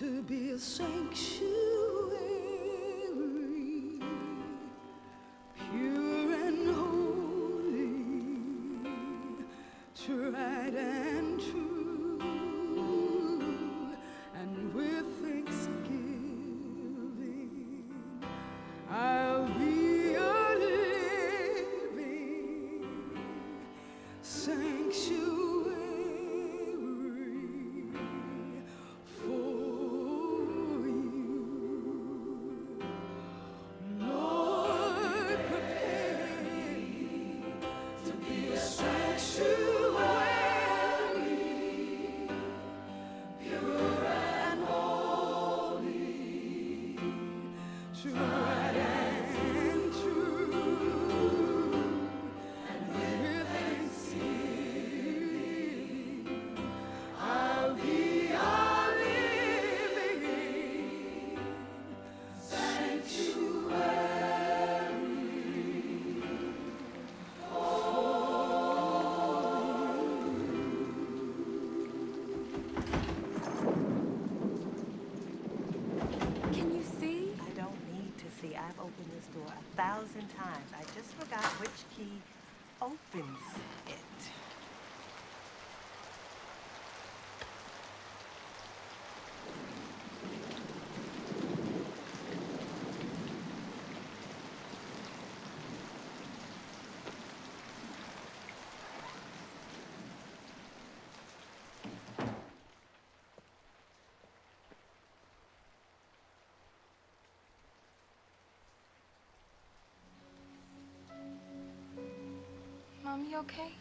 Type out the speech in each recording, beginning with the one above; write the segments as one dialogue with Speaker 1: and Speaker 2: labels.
Speaker 1: to be a sanctuary, pure and holy, tried and true, and with thanksgiving I'll be a living sanctuary for you. Lord, prepare me to be a sanctuary, pure and holy, tried and true, and with thanksgiving I'll be a living sanctuary for
Speaker 2: Can you see?
Speaker 3: I don't need to see. I've opened this door 1,000 times. I just forgot which key opens it.
Speaker 2: Mom, you okay?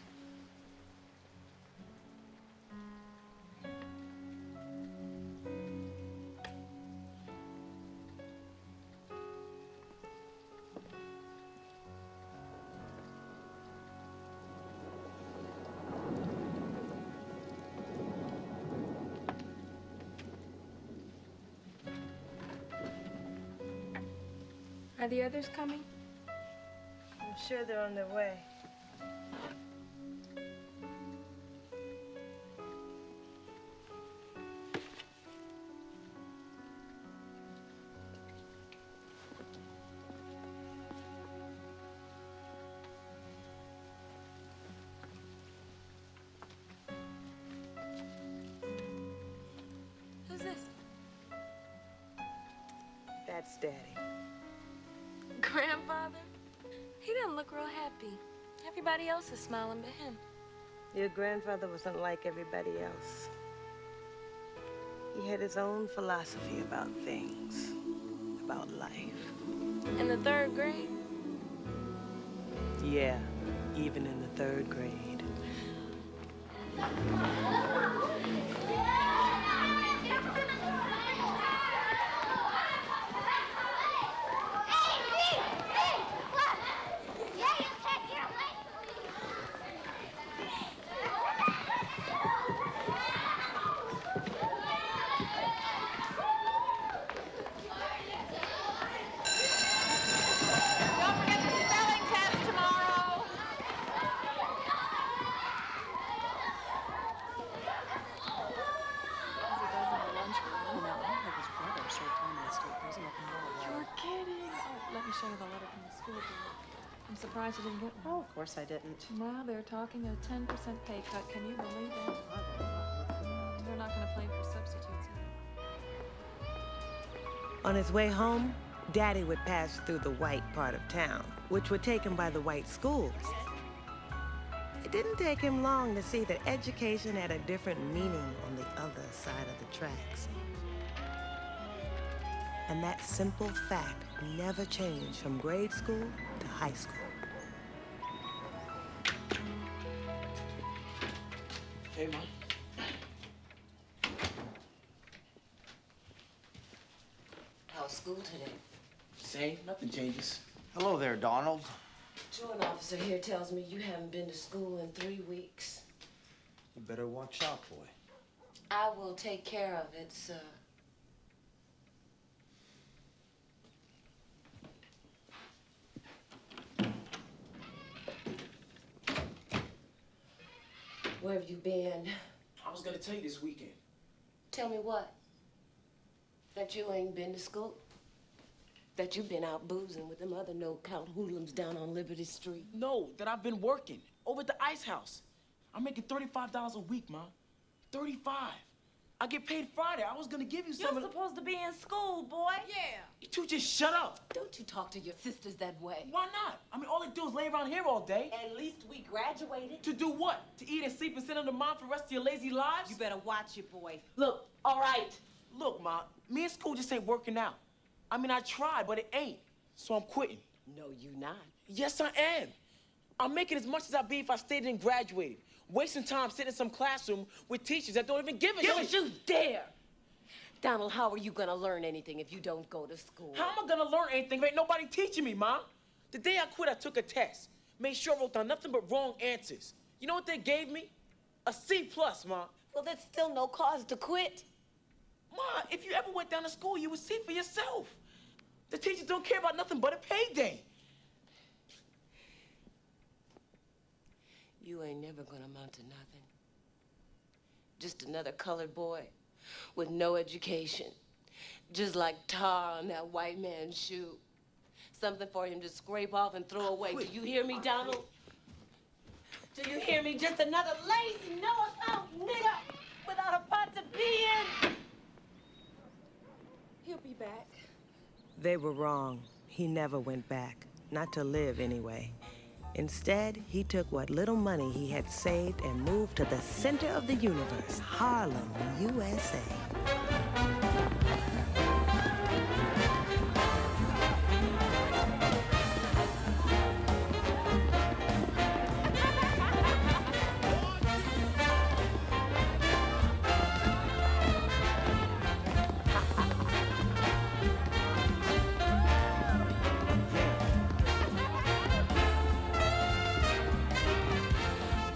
Speaker 2: Are the others coming?
Speaker 3: I'm sure they're on their way.
Speaker 2: Who's this?
Speaker 3: That's Daddy.
Speaker 2: Grandfather? He doesn't look real happy. Everybody else is smiling but him.
Speaker 3: Your grandfather wasn't like everybody else. He had his own philosophy about things, about life.
Speaker 2: In the 3rd grade?
Speaker 3: Yeah, even in the 3rd grade.
Speaker 2: You're kidding. Oh, let me show you the letter from the school board. I'm surprised you didn't get one.
Speaker 4: Oh, of course I didn't.
Speaker 2: Now they're talking a 10% pay cut. Can you believe it? They're not going to play for substitutes either.
Speaker 3: On his way home, Daddy would pass through the white part of town, which were taken by the white schools. It didn't take him long to see that education had a different meaning on the other side of the tracks. And that simple fact never changed from grade school to high school.
Speaker 5: Hey, Mom.
Speaker 6: How's school today?
Speaker 5: Same, nothing changes.
Speaker 7: Hello there, Donald.
Speaker 6: Truant officer here tells me you haven't been to school in 3 weeks.
Speaker 7: You better watch out, boy.
Speaker 6: I will take care of it, sir. Where have you been?
Speaker 5: I was gonna tell you this weekend.
Speaker 6: Tell me what? That you ain't been to school? That you been out boozing with them other no-count hoodlums down on Liberty Street?
Speaker 5: No, that I've been working over at the ice house. I'm making $35 a week, Ma. 35. I get paid Friday. I was gonna give you some.
Speaker 6: You're supposed to be in school, boy.
Speaker 1: Yeah.
Speaker 5: You two just shut up.
Speaker 6: Don't you talk to your sisters that way.
Speaker 5: Why not? I mean, all they do is lay around here all day.
Speaker 6: At least we graduated.
Speaker 5: To do what? To eat and sleep and sit on the mom for the rest of your lazy lives?
Speaker 6: You better watch it, boy.
Speaker 5: Look, all right. Look, Ma, me and school just ain't working out. I mean, I tried, but it ain't. So I'm quitting.
Speaker 6: No, you not.
Speaker 5: Yes, I am. I'm making as much as I'd be if I stayed and graduated. Wasting time sitting in some classroom with teachers that don't even give a shit.
Speaker 6: Don't you dare! Donald, how are you gonna learn anything if you don't go to school?
Speaker 5: How am I gonna learn anything if ain't nobody teaching me, Ma? The day I quit, I took a test. Made sure I wrote down nothing but wrong answers. You know what they gave me? A C+, Ma.
Speaker 6: Well, that's still no cause to quit.
Speaker 5: Ma, if you ever went down to school, you would see for yourself. The teachers don't care about nothing but a payday.
Speaker 6: You ain't never gonna amount to nothing. Just another colored boy with no education. Just like tar on that white man's shoe. Something for him to scrape off and throw away. Do you hear me, Donald? Do you hear me? Just another lazy, no-account nigger without a pot to pee in. He'll be back.
Speaker 3: They were wrong. He never went back. Not to live, anyway. Instead, he took what little money he had saved and moved to the center of the universe, Harlem, USA.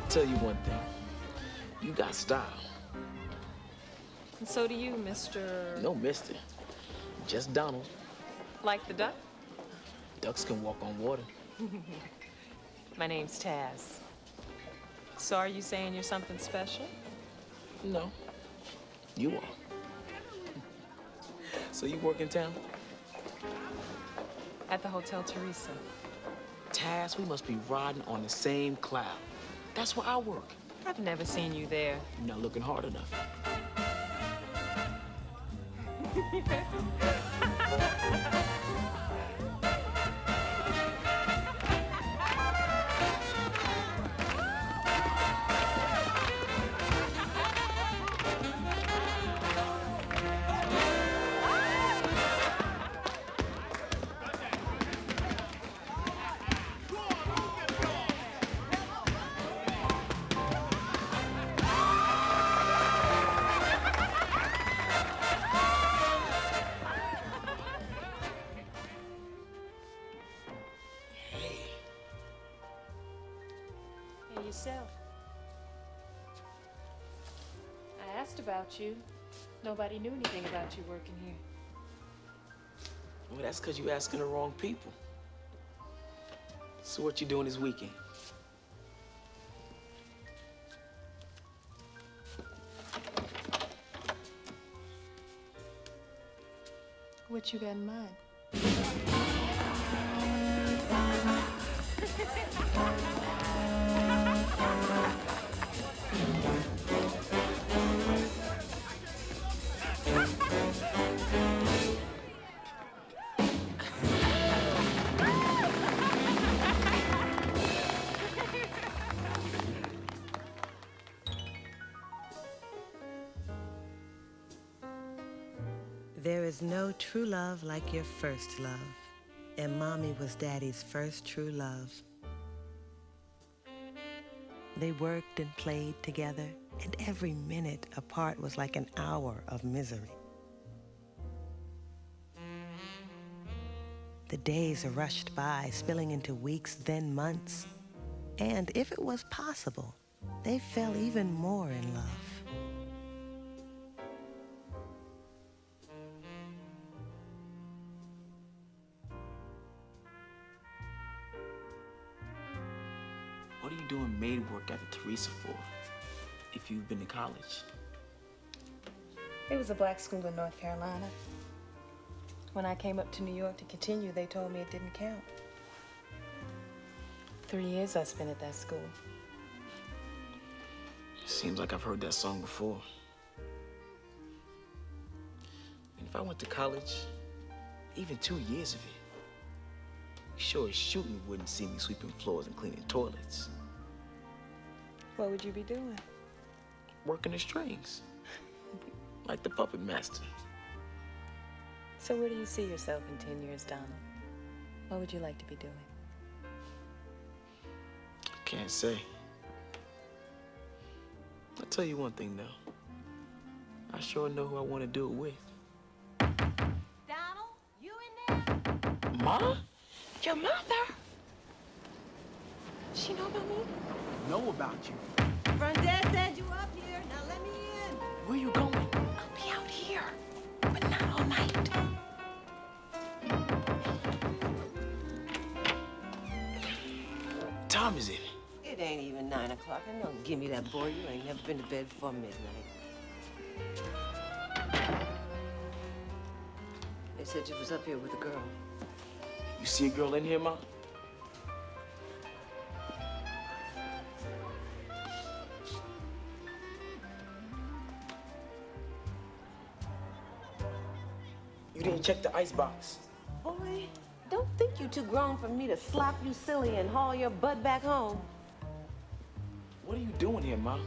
Speaker 5: Tell you one thing. You got style.
Speaker 2: And so do you, Mr.
Speaker 5: No mister. Just Donald.
Speaker 2: Like the duck?
Speaker 5: Ducks can walk on water.
Speaker 2: My name's Taz. So are you saying you're something special?
Speaker 5: No. You are. So you work in town?
Speaker 2: At the Hotel Teresa.
Speaker 5: Taz, we must be riding on the same cloud. That's where I work.
Speaker 2: I've never seen you there.
Speaker 5: You're not looking hard enough.
Speaker 2: Hey, yourself. I asked about you. Nobody knew anything about you working here.
Speaker 5: Well, that's because you're asking the wrong people. So what you doing this weekend?
Speaker 2: What you got in mind?
Speaker 3: There is no true love like your first love. And Mommy was Daddy's first true love. They worked and played together, and every minute apart was like an hour of misery. The days rushed by, spilling into weeks, then months. And if it was possible, they fell even more in love.
Speaker 5: What are you doing maid work at the Teresa for, if you've been to college?
Speaker 2: It was a black school in North Carolina.
Speaker 4: When I came up to New York to continue, they told me it didn't count. 3 years I spent at that school.
Speaker 5: Seems like I've heard that song before. And if I went to college, even 2 years of it, you sure as shooting wouldn't see me sweeping floors and cleaning toilets.
Speaker 4: What would you be doing?
Speaker 5: Working the strings, like the puppet master.
Speaker 4: So where do you see yourself in 10 years, Donald? What would you like to be doing?
Speaker 5: Can't say. I'll tell you one thing, though. I sure know who I want to do it with.
Speaker 6: Donald, you in there?
Speaker 5: Ma?
Speaker 6: Your mother? She know about me?
Speaker 5: Know about you.
Speaker 6: Front desk said you up here. Now let me in.
Speaker 5: Where you going?
Speaker 6: I'll be out here, but not all night.
Speaker 5: Time is it?
Speaker 6: It ain't even 9 o'clock. And don't give me that boy. You ain't never been to bed before midnight. They said you was up here with a girl.
Speaker 5: You see a girl in here, Ma? You didn't check the icebox.
Speaker 6: Boy, don't think you too grown for me to slap you silly and haul your butt back home.
Speaker 5: What are you doing here, Ma?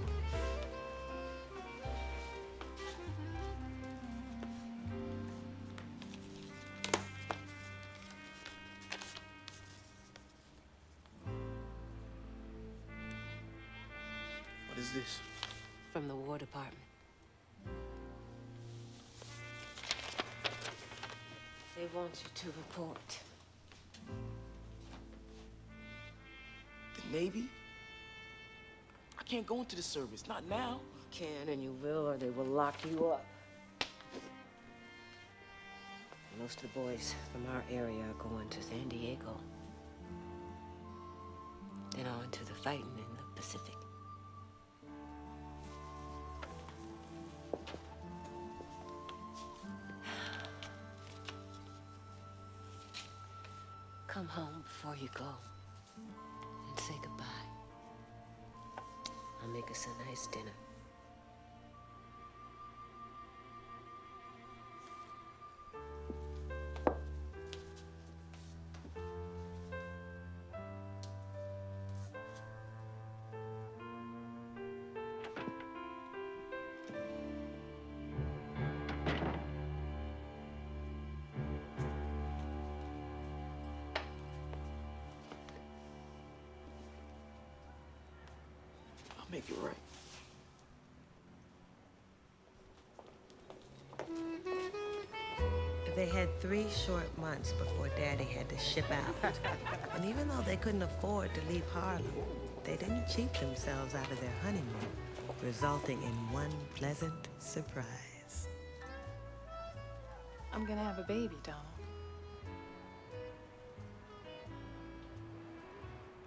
Speaker 5: What is this?
Speaker 6: From the War Department. They want you to report.
Speaker 5: The Navy? I can't go into the service, not now.
Speaker 6: You can and you will, or they will lock you up. Most of the boys from our area are going to San Diego. Then on to the fighting in the Pacific. Come home before you go and say goodbye. I'll make us a nice dinner.
Speaker 5: I'll make it right.
Speaker 3: They had 3 short months before Daddy had to ship out. And even though they couldn't afford to leave Harlem, they didn't cheat themselves out of their honeymoon, resulting in one pleasant surprise.
Speaker 4: I'm gonna have a baby, Donald.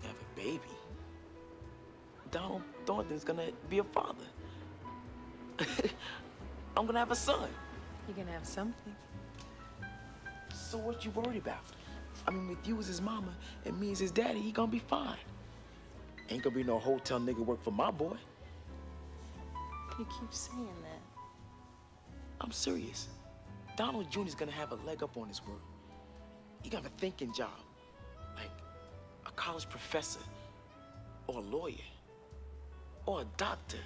Speaker 5: Have a baby? Donald Thornton's gonna be a father. I'm gonna have a son.
Speaker 4: You're gonna have something.
Speaker 5: So what you worried about? I mean, with you as his mama and me as his daddy, he gonna be fine. Ain't gonna be no hotel nigga work for my boy.
Speaker 4: You keep saying that.
Speaker 5: I'm serious. Donald Jr.'s gonna have a leg up on his work. He gonna have a thinking job, like a college professor, or a lawyer, or a doctor.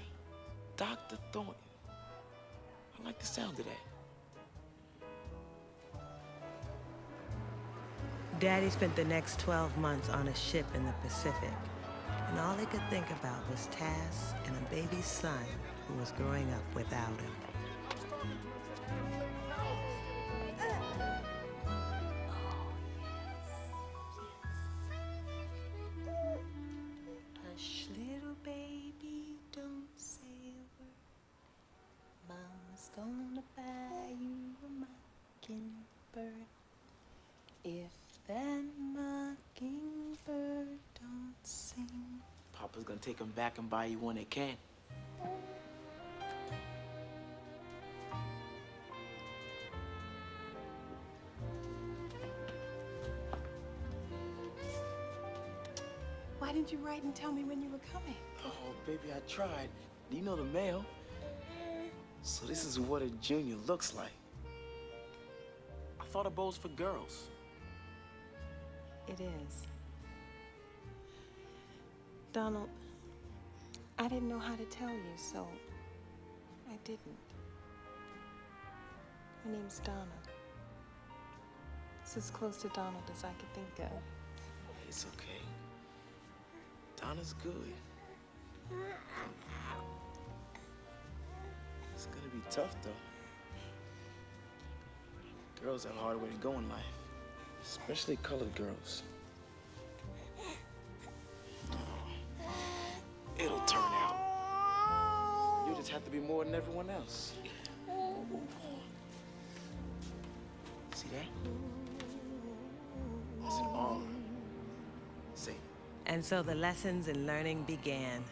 Speaker 5: Dr. Thornton. I like the sound of that.
Speaker 3: Daddy spent the next 12 months on a ship in the Pacific, and all he could think about was Tass and a baby son who was growing up without him.
Speaker 4: Hush, little baby, don't say a word. Mama's gonna buy you a mockingbird. If that mockingbird don't sing.
Speaker 5: Papa's gonna take him back and buy you one that can.
Speaker 8: didn't you write and tell me when you were coming?
Speaker 5: Oh, baby, I tried. Do you know the mail? So this is what a junior looks like. I thought a bow's for girls.
Speaker 4: It is. Donald, I didn't know how to tell you, so I didn't. My name's Donna. It's as close to Donald as I could think of.
Speaker 5: It's okay. Donna's good. It's gonna be tough, though. Girls have a hard way to go in life, especially colored girls. Oh, it'll turn out. You just have to be more than everyone else. See that? That's an arm. See?
Speaker 3: And so the lessons and learning began.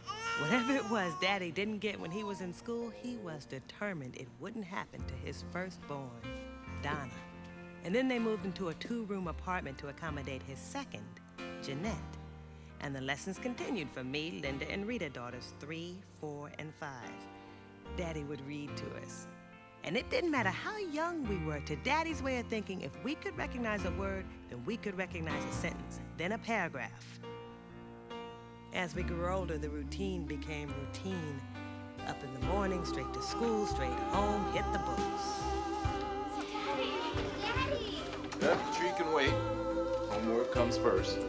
Speaker 3: Whatever it was Daddy didn't get when he was in school, he was determined it wouldn't happen to his firstborn, Donna. And then they moved into a 2-room apartment to accommodate his second, Jeanette. And the lessons continued for me, Linda, and Rita, daughters 3, 4, and 5. Daddy would read to us. And it didn't matter how young we were, to Daddy's way of thinking, if we could recognize a word, then we could recognize a sentence, then a paragraph. As we grew older, the routine became routine. Up in the morning, straight to school, straight home, hit the books.
Speaker 1: Daddy!
Speaker 9: Yep, the tree can wait. Homework comes first.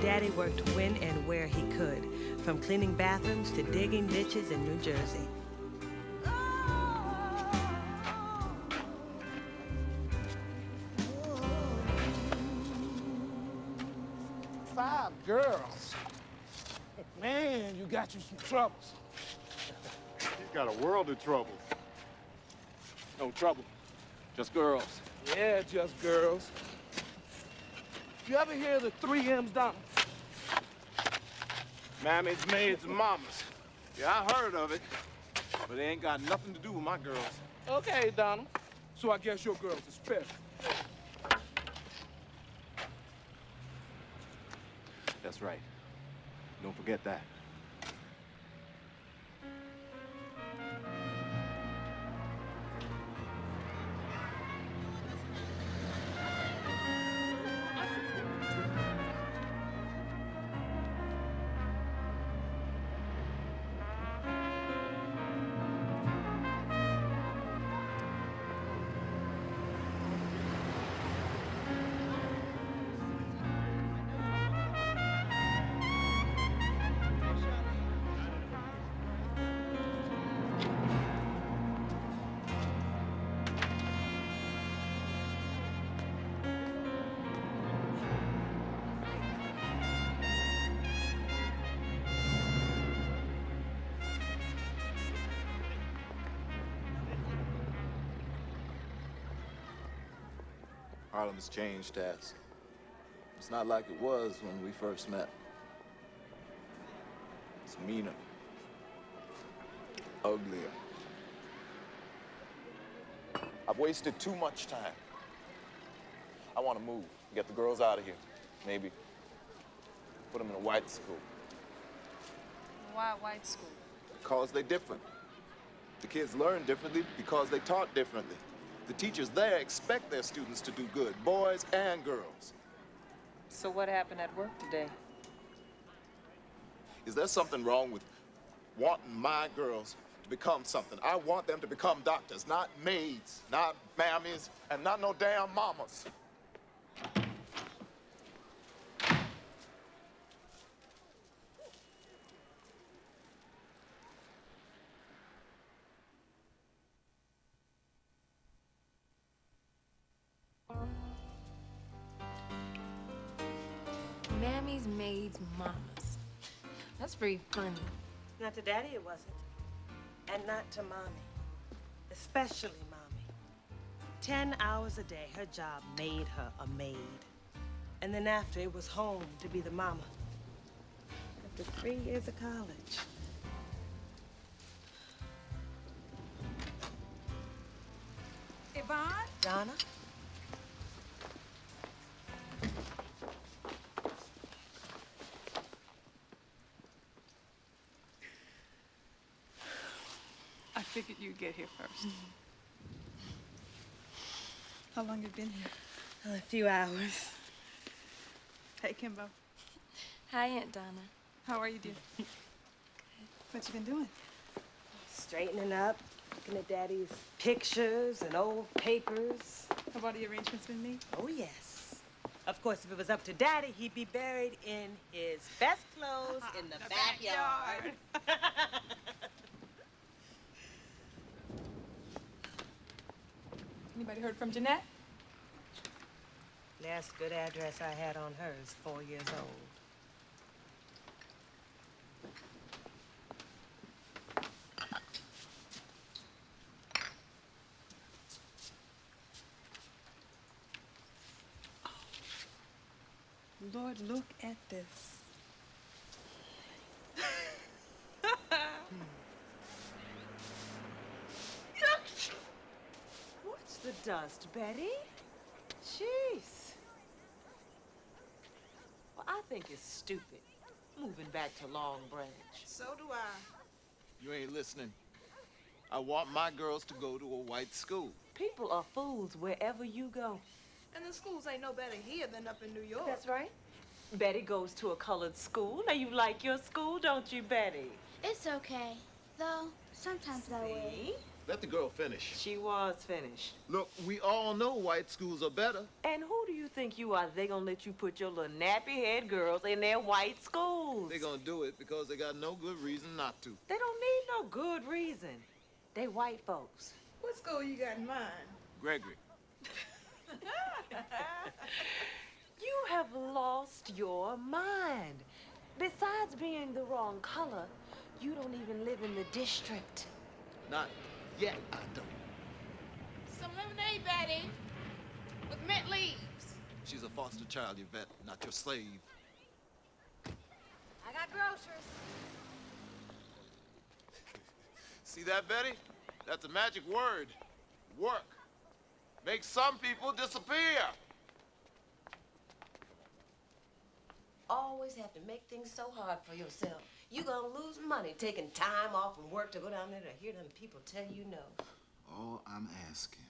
Speaker 3: Daddy worked when and where he could, from cleaning bathrooms to digging ditches in New Jersey.
Speaker 10: 5 girls. Man, you got you some troubles.
Speaker 9: He's got a world of trouble.
Speaker 10: No trouble.
Speaker 9: Just girls.
Speaker 10: Yeah, just girls. You ever hear the 3 M's, Donna?
Speaker 9: Mammies, maids, and mamas. Yeah, I heard of it, but it ain't got nothing to do with my girls.
Speaker 10: Okay, Donna. So I guess your girls are special.
Speaker 9: That's right. Don't forget that.
Speaker 11: Harlem has changed, Taz. It's not like it was when we first met. It's meaner, uglier. I've wasted too much time. I want to move, get the girls out of here. Maybe put them in a white school.
Speaker 2: Why a white school?
Speaker 11: Because they're different. The kids learn differently because they taught differently. The teachers there expect their students to do good, boys and girls.
Speaker 4: So what happened at work today?
Speaker 11: Is there something wrong with wanting my girls to become something? I want them to become doctors, not maids, not mammies, and not no damn mamas.
Speaker 6: Mammies, maids, mamas. That's pretty funny.
Speaker 3: Not to Daddy, it wasn't. And not to Mommy. Especially Mommy. 10 hours a day, her job made her a maid. And then after, it was home to be the mama. After 3 years of college.
Speaker 8: Yvonne?
Speaker 3: Donna?
Speaker 8: figured you'd get here first. How long have you been here?
Speaker 3: A few hours.
Speaker 8: Hey, Kimbo.
Speaker 2: Hi, Aunt Donna.
Speaker 8: How are you, dear? What you been doing?
Speaker 3: Straightening up, looking at Daddy's pictures and old papers.
Speaker 8: Have all the arrangements been made?
Speaker 3: Oh, yes. Of course, if it was up to Daddy, he'd be buried in his best clothes in the backyard.
Speaker 8: Anybody heard from Jeanette?
Speaker 3: Last good address I had on her is 4 years old.
Speaker 8: Lord, look at this.
Speaker 3: What's the dust, Betty? Jeez. Well, I think it's stupid, moving back to Long Branch.
Speaker 1: So do I.
Speaker 11: You ain't listening. I want my girls to go to a white school.
Speaker 3: People are fools wherever you go.
Speaker 1: And the schools ain't no better here than up in New York.
Speaker 3: That's right. Betty goes to a colored school. Now, you like your school, don't you, Betty?
Speaker 12: It's okay. Though, sometimes I will.
Speaker 3: See?
Speaker 11: Let the girl finish.
Speaker 3: She was finished.
Speaker 11: Look, we all know white schools are better.
Speaker 3: And who do you think you are? They gonna let you put your little nappy-head girls in their white schools.
Speaker 11: They're gonna do it because they got no good reason not to.
Speaker 3: They don't need no good reason. They white folks.
Speaker 1: What school you got in mind?
Speaker 11: Gregory.
Speaker 3: You have lost your mind. Besides being the wrong color, you don't even live in the district.
Speaker 11: Not yet, I don't.
Speaker 1: Some lemonade, Betty, with mint leaves.
Speaker 11: She's a foster child, Yvette, not your slave.
Speaker 12: I got groceries.
Speaker 11: See that, Betty? That's a magic word. Work. Make some people disappear.
Speaker 6: Always have to make things so hard for yourself. You gonna lose money taking time off from work to go down there to hear them people tell you no.
Speaker 13: All I'm asking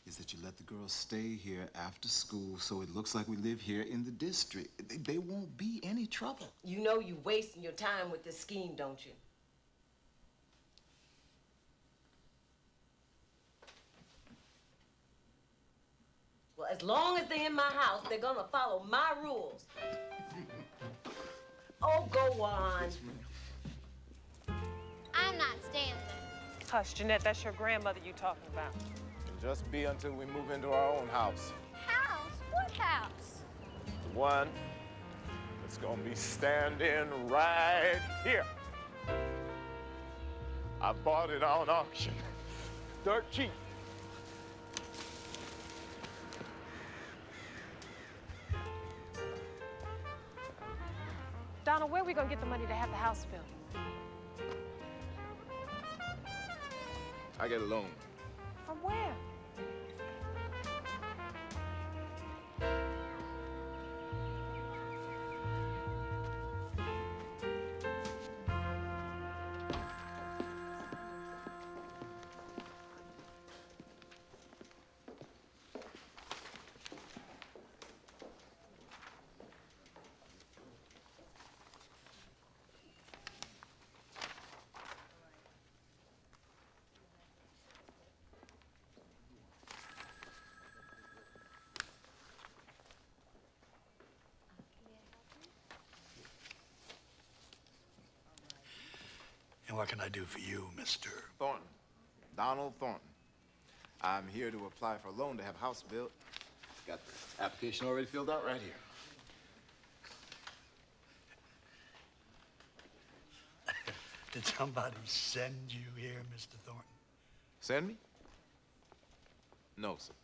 Speaker 13: is that you let the girls stay here after school so it looks like we live here in the district. They won't be any trouble.
Speaker 6: You know you wasting your time with this scheme, don't you? Well, as long as they're in my house, they're gonna follow my rules. Oh, go on.
Speaker 12: I'm not staying there.
Speaker 3: Hush, Jeanette, that's your grandmother you talking about.
Speaker 9: And just be until we move into our own house.
Speaker 12: House? What house?
Speaker 9: The one that's gonna be standing right here. I bought it on auction. Dirt cheap.
Speaker 2: Donna, where are we gonna get the money to have the house built?
Speaker 9: I get a loan.
Speaker 2: From where?
Speaker 14: And what can I do for you, Mr.
Speaker 11: Thornton. Donald Thornton. I'm here to apply for a loan to have a house built. Got the application already filled out right here.
Speaker 14: Did somebody send you here, Mr. Thornton?
Speaker 11: Send me? No, sir.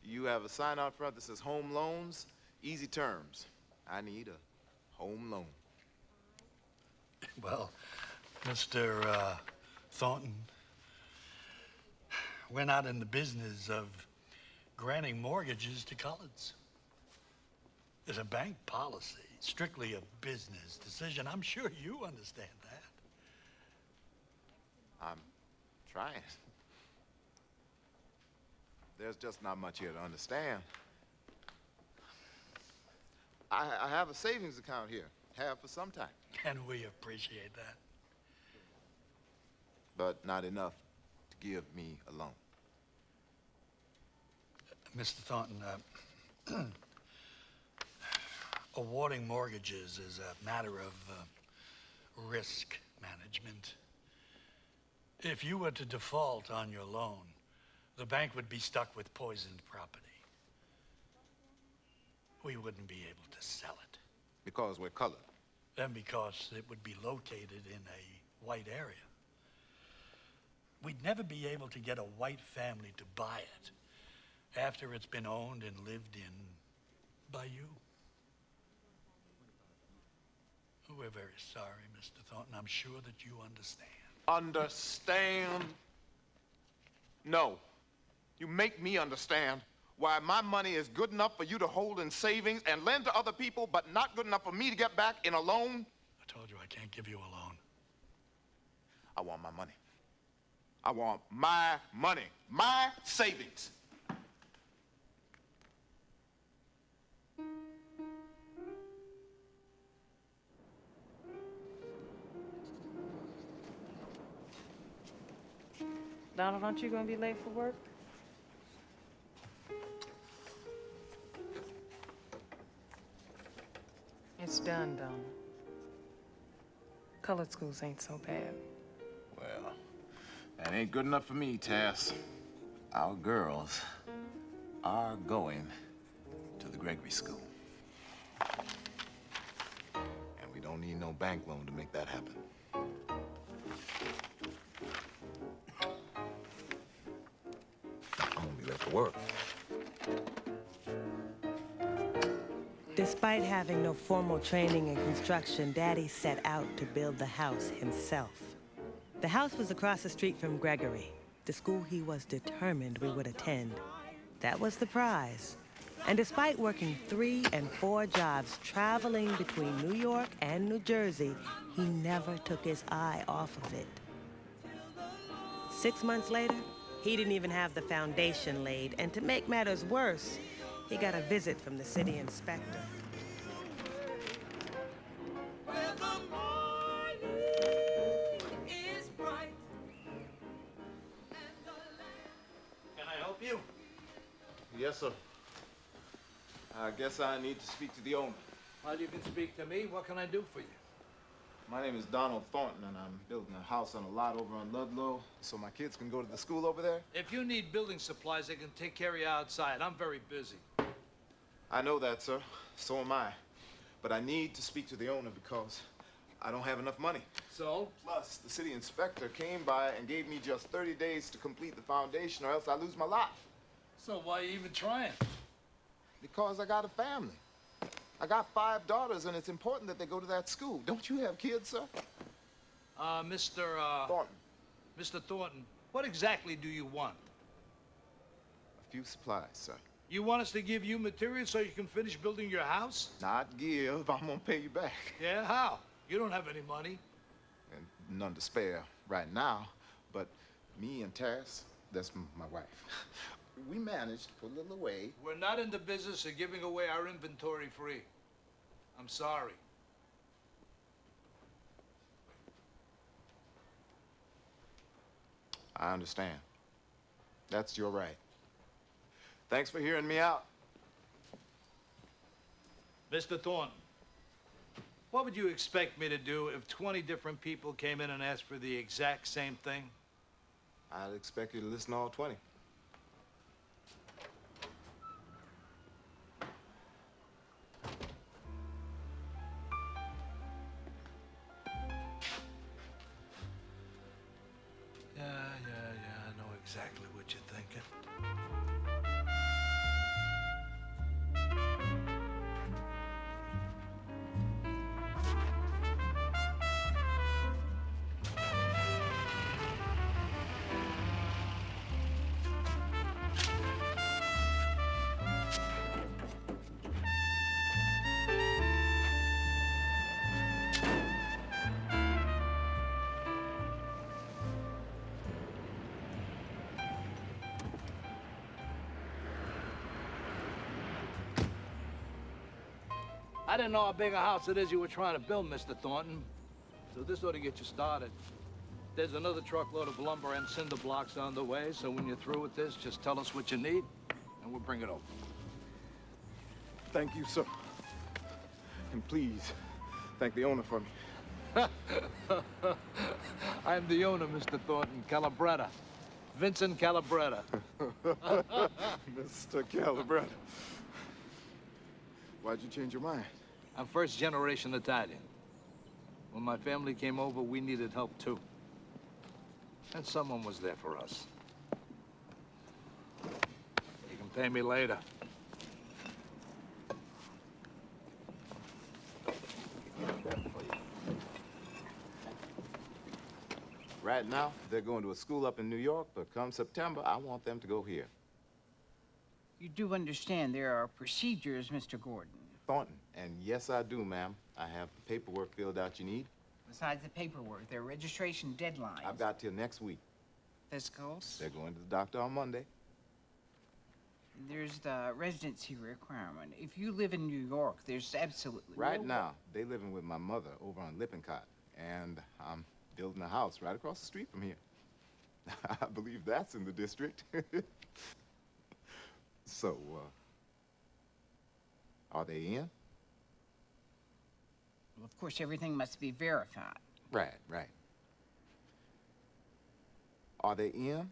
Speaker 11: You have a sign out front that says home loans, easy terms. I need a home loan.
Speaker 14: Well, Mr. Thornton, we're not in the business of granting mortgages to coloreds. It's a bank policy, strictly a business decision. I'm sure you understand that.
Speaker 11: I'm trying. There's just not much here to understand. I have a savings account here. Have for some time.
Speaker 14: And we appreciate that.
Speaker 11: But not enough to give me a loan.
Speaker 14: Mr. Thornton, awarding mortgages is a matter of risk management. If you were to default on your loan, the bank would be stuck with poisoned property. We wouldn't be able to sell it.
Speaker 11: Because we're colored.
Speaker 14: And because it would be located in a white area. We'd never be able to get a white family to buy it after it's been owned and lived in by you. We're very sorry, Mr. Thornton. I'm sure that you understand.
Speaker 11: Understand? No. You make me understand why my money is good enough for you to hold in savings and lend to other people, but not good enough for me to get back in a loan?
Speaker 14: I told you I can't give you a loan.
Speaker 11: I want my money. I want my money, my savings.
Speaker 4: Donald, aren't you going to be late for work? It's done, Donald. Colored schools ain't so bad.
Speaker 11: Well, that ain't good enough for me, Tess. Our girls are going to the Gregory School. And we don't need no bank loan to make that happen. I'm gonna be late for work.
Speaker 3: Despite having no formal training in construction, Daddy set out to build the house himself. The house was across the street from Gregory, the school he was determined we would attend. That was the prize. And despite working 3 and 4 jobs traveling between New York and New Jersey, he never took his eye off of it. 6 months later, he didn't even have the foundation laid, and to make matters worse, he got a visit from the city inspector.
Speaker 14: Can I help you?
Speaker 11: Yes, sir. I guess I need to speak to the owner.
Speaker 10: Well, you can speak to me. What can I do for you?
Speaker 11: My name is Donald Thornton, and I'm building a house on a lot over on Ludlow, so my kids can go to the school over there.
Speaker 10: If you need building supplies, I can take care of you outside. I'm very busy.
Speaker 11: I know that, sir. So am I. But I need to speak to the owner because I don't have enough money.
Speaker 10: So?
Speaker 11: Plus, the city inspector came by and gave me just 30 days to complete the foundation, or else I lose my lot.
Speaker 10: So why are you even trying?
Speaker 11: Because I got a family. I got 5 daughters, and it's important that they go to that school. Don't you have kids, sir?
Speaker 10: Mr.
Speaker 11: Thornton.
Speaker 10: Mr. Thornton, what exactly do you want?
Speaker 11: A few supplies, sir.
Speaker 10: You want us to give you material so you can finish building your house?
Speaker 11: Not give. I'm gonna pay you back.
Speaker 10: Yeah, how? You don't have any money.
Speaker 11: And none to spare right now, but me and Tess, that's my wife, we managed to put a little away.
Speaker 10: We're not in the business of giving away our inventory free. I'm sorry.
Speaker 11: I understand. That's your right. Thanks for hearing me out.
Speaker 10: Mr. Thornton, what would you expect me to do if 20 different people came in and asked for the exact same thing?
Speaker 11: I'd expect you to listen to all 20.
Speaker 10: Yeah, I know exactly what you're thinking. I didn't know how big a house it is you were trying to build, Mr. Thornton. So this ought to get you started. There's another truckload of lumber and cinder blocks on the way, so when you're through with this, just tell us what you need, and we'll bring it over.
Speaker 11: Thank you, sir. And please, thank the owner for me.
Speaker 10: I'm the owner, Mr. Thornton, Calabretta. Vincent Calabretta.
Speaker 11: Mr. Calabretta. Why'd you change your mind?
Speaker 10: I'm first-generation Italian. When my family came over, we needed help, too. And someone was there for us. You can pay me later.
Speaker 11: Right now, they're going to a school up in New York, but come September, I want them to go here.
Speaker 15: You do understand there are procedures, Mr. Gordon.
Speaker 11: Thornton. And yes, I do, ma'am. I have the paperwork filled out you need.
Speaker 15: Besides the paperwork, there are registration deadlines.
Speaker 11: I've got till next week.
Speaker 15: Physicals.
Speaker 11: They're going to the doctor on Monday.
Speaker 15: There's the residency requirement. If you live in New York, there's absolutely
Speaker 11: Right
Speaker 15: no
Speaker 11: now, they living with my mother over on Lippincott, and I'm building a house right across the street from here. I believe that's in the district. So, are they in?
Speaker 15: Well, of course, everything must be verified.
Speaker 11: Right. Are they in?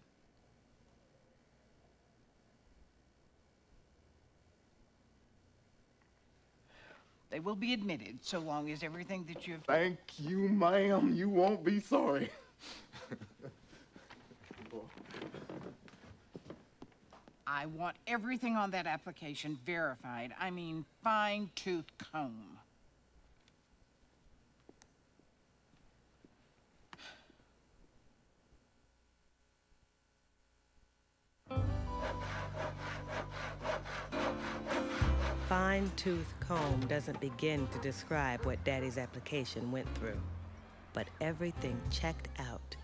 Speaker 15: They will be admitted so long as everything that you've...
Speaker 11: Thank you, ma'am. You won't be sorry.
Speaker 15: I want everything on that application verified. I mean, fine-tooth comb.
Speaker 3: Fine-tooth comb doesn't begin to describe what Daddy's application went through. But everything checked out.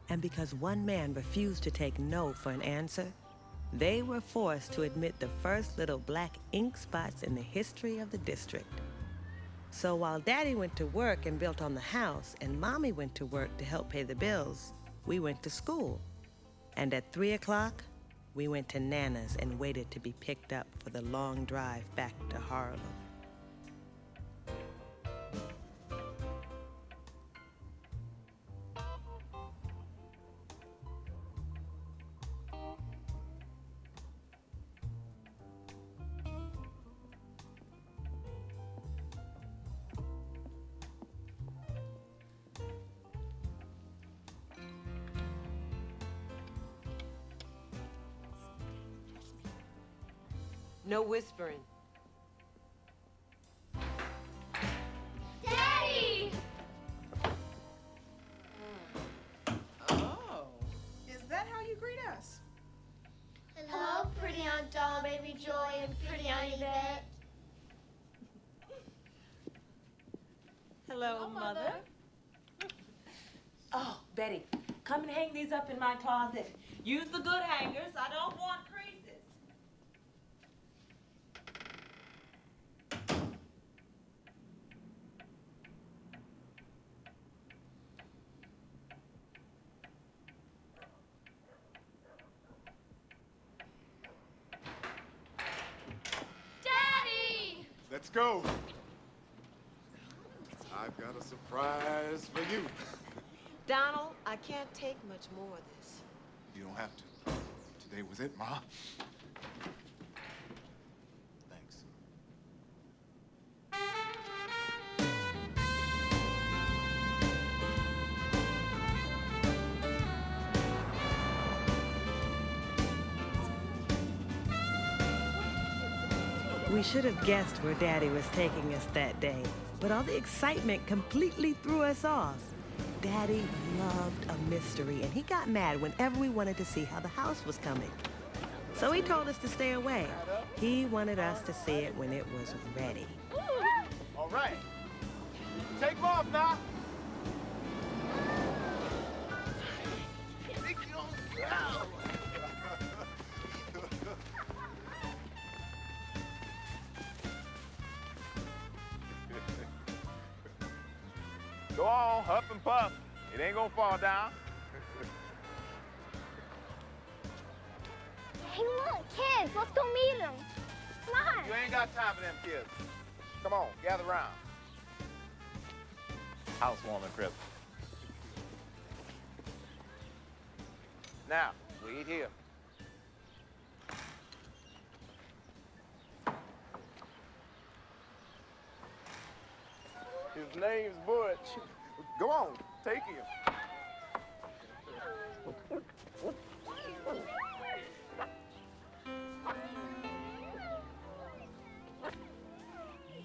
Speaker 3: And because one man refused to take no for an answer, they were forced to admit the first little black ink spots in the history of the district. So while Daddy went to work and built on the house, and Mommy went to work to help pay the bills, we went to school. And at 3 o'clock, we went to Nana's and waited to be picked up for the long drive back to Harlem.
Speaker 6: No whispering.
Speaker 12: Daddy!
Speaker 1: Oh. Is that how you greet us?
Speaker 12: Hello, pretty Aunt Doll, Baby Joy, and pretty Aunt Yvette.
Speaker 4: Hello, Mother. Oh, Betty, come and hang these up in my closet. Use the good hangers. I don't want creases.
Speaker 12: Daddy!
Speaker 11: Let's go. I've got a surprise for you.
Speaker 6: Donald, I can't take much more of this.
Speaker 11: You don't have to. Today was it, Ma. Thanks.
Speaker 3: We should have guessed where Daddy was taking us that day, but all the excitement completely threw us off. Daddy loved a mystery, and he got mad whenever we wanted to see how the house was coming. So he told us to stay away. He wanted us to see it when it was ready.
Speaker 11: All right. Take off now.
Speaker 9: Go on, huff and puff. It ain't gonna fall down.
Speaker 12: Hey, look, kids, let's go meet them. Come on.
Speaker 9: You ain't got time for them kids. Come on, gather round. Housewarming present. Now, we eat here. His name's Butch. Go on, take him.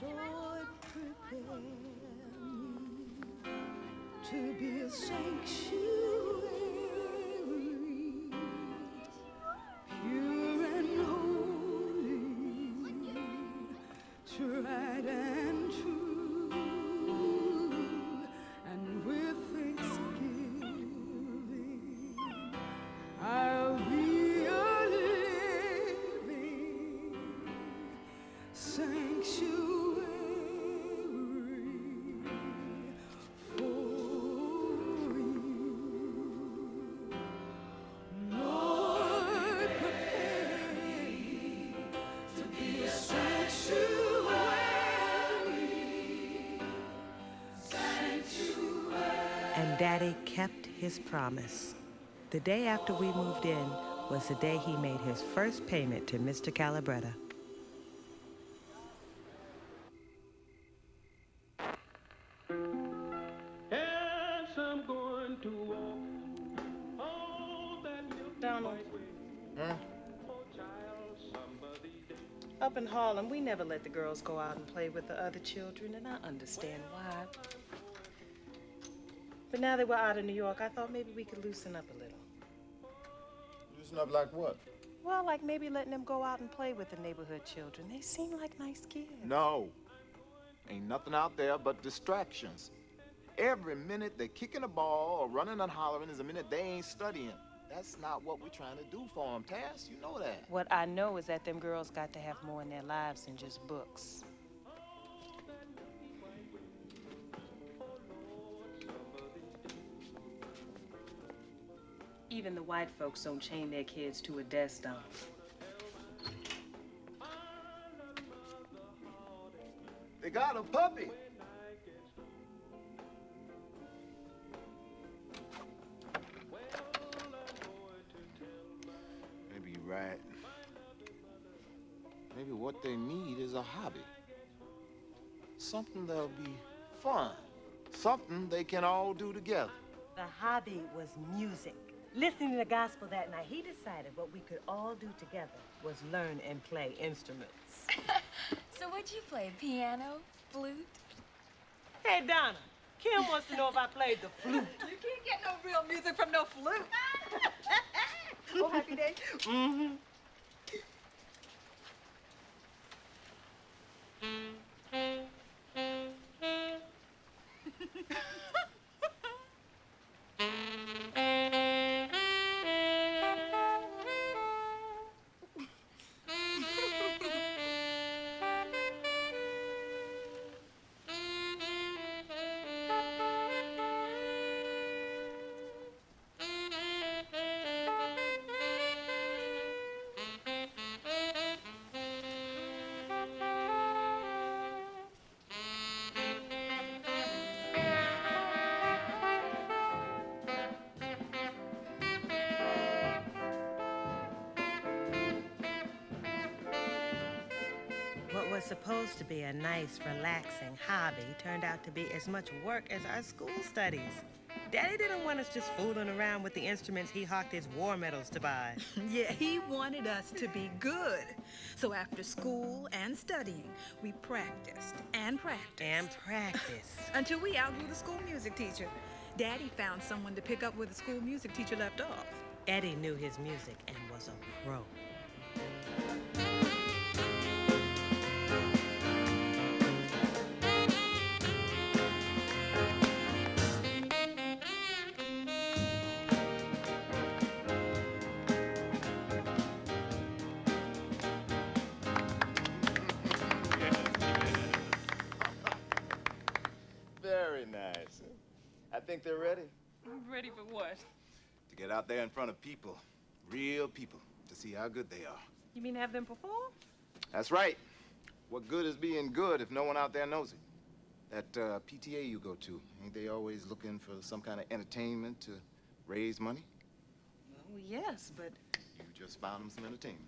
Speaker 16: Lord, prepare me to be a sanctuary, pure and holy, tried and true, and with thanksgiving I'll be a living sanctuary.
Speaker 3: And Daddy kept his promise. The day after we moved in was the day he made his first payment to Mr. Calabretta.
Speaker 16: Yes, I'm going to walk all that
Speaker 4: Donald.
Speaker 16: way.
Speaker 4: Up in Harlem, we never let the girls go out and play with the other children, and I understand why. But now that we're out of New York, I thought maybe we could loosen up a little.
Speaker 11: Loosen up like what?
Speaker 4: Well, like maybe letting them go out and play with the neighborhood children. They seem like nice kids.
Speaker 11: No. Ain't nothing out there but distractions. Every minute they're kicking a ball or running and hollering is a minute they ain't studying. That's not what we're trying to do for them, Tass. You know that.
Speaker 4: What I know is that them girls got to have more in their lives than just books. Even the white folks don't chain their kids to a desk, Donald.
Speaker 11: They got a puppy. Maybe you're right. Maybe what they need is a hobby. Something that'll be fun. Something they can all do together.
Speaker 17: The hobby was music. Listening to the gospel that night, he decided what we could all do together was learn and play instruments.
Speaker 18: So what'd you play? Piano? Flute?
Speaker 17: Hey, Donna, Kim wants to know if I played the flute.
Speaker 1: You can't get no real music from no flute. Oh, happy day.
Speaker 17: Mm-hmm. What was supposed to be a nice, relaxing hobby turned out to be as much work as our school studies. Daddy didn't want us just fooling around with the instruments he hawked his war medals to buy.
Speaker 1: Yeah, he wanted us to be good. So after school and studying, we practiced and practiced.
Speaker 3: And practiced.
Speaker 1: Until we outgrew the school music teacher. Daddy found someone to pick up where the school music teacher left off.
Speaker 3: Eddie knew his music and was a pro.
Speaker 11: Very nice.
Speaker 13: think they're ready.
Speaker 2: Ready for what?
Speaker 13: To get out there in front of people, real people, to see how good they are.
Speaker 2: You mean have them perform?
Speaker 11: That's right. What good is being good if no one out there knows it? That PTA you go to, ain't they always looking for some kind of entertainment to raise money?
Speaker 2: Well, yes, but...
Speaker 11: You just found them some entertainment.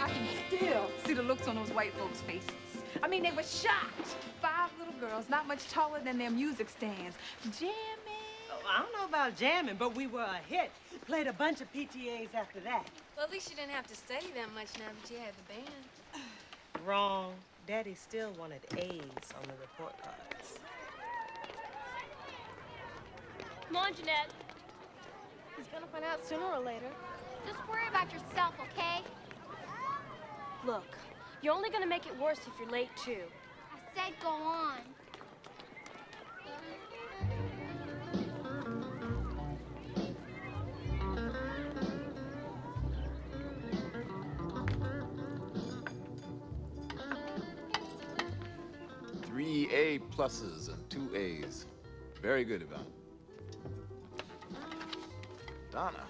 Speaker 1: I can still see the looks on those white folks' faces. I mean, they were shocked. 5 little girls, not much taller than their music stands, jamming.
Speaker 17: Oh, I don't know about jamming, but we were a hit. Played a bunch of PTAs after that.
Speaker 18: Well, at least you didn't have to study that much now that you had the band.
Speaker 17: Wrong. Daddy still wanted A's on the report cards.
Speaker 12: Come on, Jeanette. He's gonna find out sooner or later. Just worry about yourself, okay?
Speaker 19: Look, you're only gonna make it worse if you're late, too.
Speaker 12: I said go on.
Speaker 11: Three A pluses and 2 A's. Very good, Yvonne. Donna.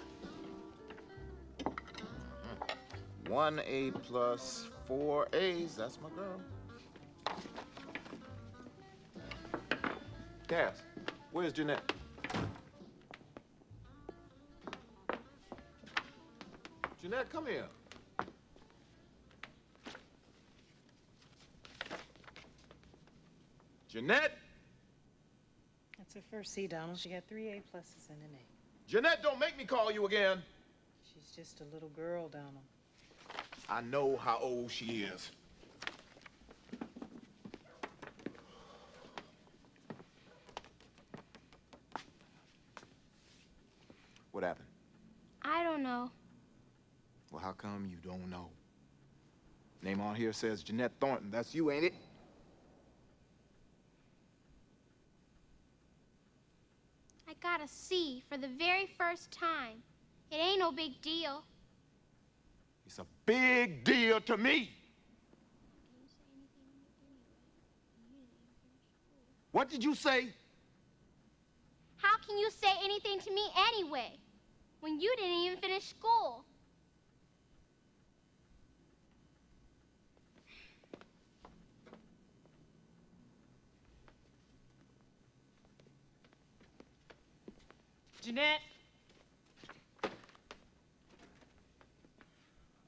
Speaker 11: 1 A plus 4 A's. That's my girl. Cass, where's Jeanette? Jeanette, come here. Jeanette?
Speaker 15: That's her first C, Donald. She got 3 A pluses and an A.
Speaker 11: Jeanette, don't make me call you again.
Speaker 15: She's just a little girl, Donald.
Speaker 11: I know how old she is. What happened?
Speaker 12: I don't know.
Speaker 11: Well, how come you don't know? Name on here says Jeanette Thornton. That's you, ain't it?
Speaker 12: I got a C for the very first time. It ain't no big deal.
Speaker 11: It's a big deal to me. What did you say?
Speaker 12: How can you say anything to me anyway, when you didn't even finish school?
Speaker 15: Jeanette?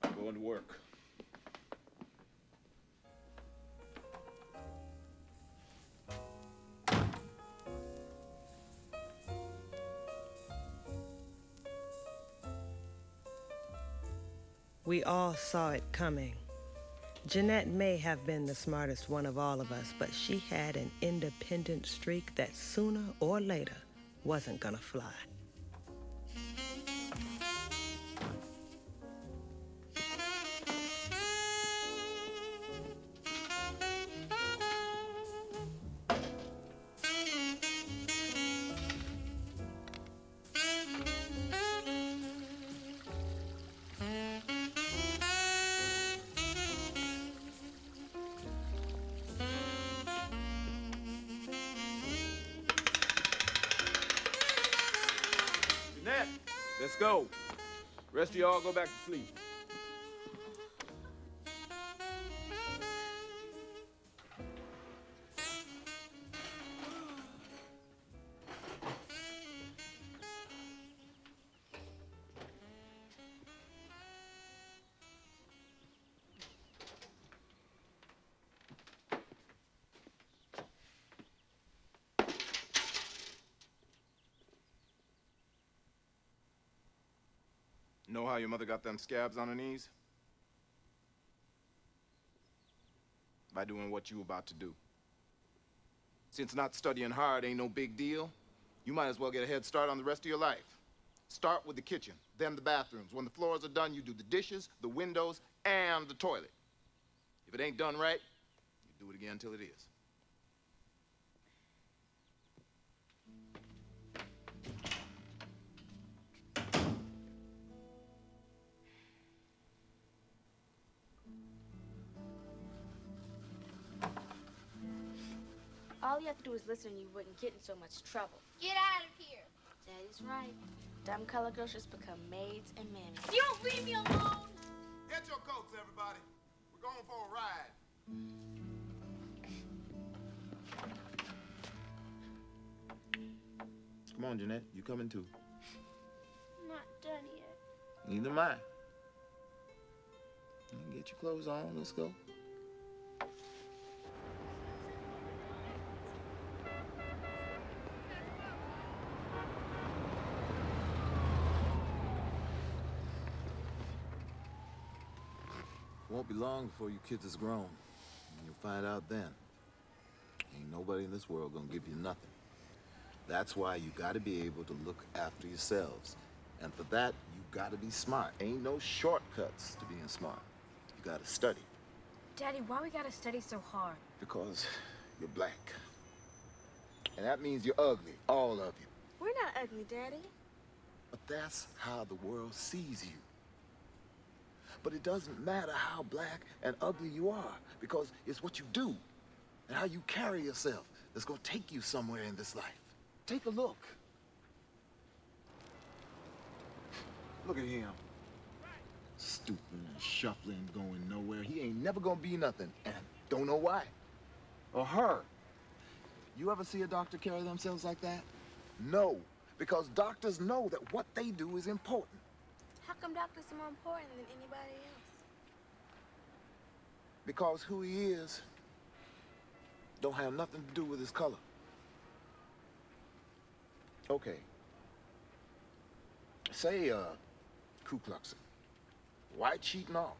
Speaker 11: I'm going to work.
Speaker 3: We all saw it coming. Jeanette may have been the smartest one of all of us, but she had an independent streak that sooner or later wasn't gonna fly.
Speaker 11: Jeanette, let's go. Rest of y'all go back to sleep. Know how your mother got them scabs on her knees? By doing what you about to do. Since not studying hard ain't no big deal, you might as well get a head start on the rest of your life. Start with the kitchen, then the bathrooms. When the floors are done, you do the dishes, the windows, and the toilet. If it ain't done right, you do it again until it is.
Speaker 12: All you have to do is listen and you wouldn't get in so much trouble.
Speaker 19: Get out of here.
Speaker 12: Daddy's right. Dumb color girls just become maids and mammies.
Speaker 19: You don't leave me alone.
Speaker 11: Get your coats, everybody. We're going for a ride. Come on, Jeanette. You coming too.
Speaker 19: I'm not done yet.
Speaker 11: Neither am I. Get your clothes on. Let's go.
Speaker 13: Won't be long before you kids is grown. You'll find out then. Ain't nobody in this world gonna give you nothing. That's why you gotta be able to look after yourselves. And for that, you gotta be smart. Ain't no shortcuts to being smart. You gotta study.
Speaker 19: Daddy, why we gotta study so hard?
Speaker 13: Because you're black. And that means you're ugly, all of you.
Speaker 12: We're not ugly, Daddy.
Speaker 13: But that's how the world sees you. But it doesn't matter how black and ugly you are, because it's what you do and how you carry yourself that's gonna take you somewhere in this life. Take a look. Look at him. Stupid and shuffling, going nowhere. He ain't never gonna be nothing, and don't know why. Or her. You ever see a doctor carry themselves like that? No, because doctors know that what they do is important.
Speaker 12: How come doctors are more important than anybody else?
Speaker 13: Because who he is don't have nothing to do with his color. Okay. Say, Ku Kluxer, white sheet and all,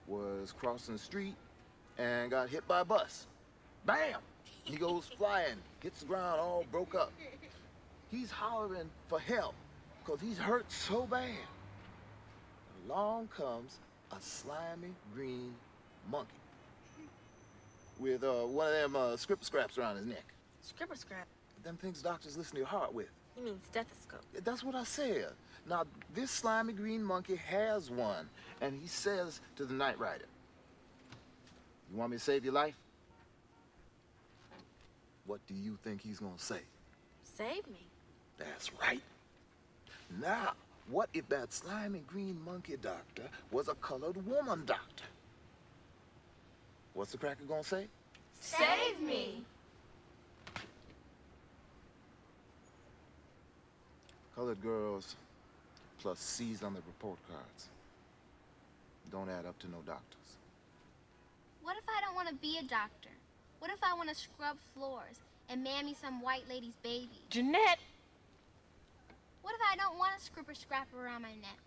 Speaker 13: was crossing the street and got hit by a bus. Bam! He goes flying, hits the ground all broke up. He's hollering for help because he's hurt so bad. Along comes a slimy green monkey with one of them scripper scraps around his neck.
Speaker 12: Scripper scrap?
Speaker 13: Them things doctors listen to your heart with.
Speaker 12: You mean stethoscope?
Speaker 13: That's what I said. Now, this slimy green monkey has one, and he says to the night rider, "You want me to save your life?" What do you think he's gonna say?
Speaker 12: Save me.
Speaker 13: That's right. Now, what if that slimy green monkey doctor was a colored woman doctor? What's the cracker gonna say?
Speaker 19: Save me.
Speaker 13: Colored girls plus C's on the report cards don't add up to no doctors.
Speaker 12: What if I don't want to be a doctor? What if I want to scrub floors and mammy some white lady's baby?
Speaker 19: Jeanette!
Speaker 12: What if I don't want a scripper scrapper around my neck?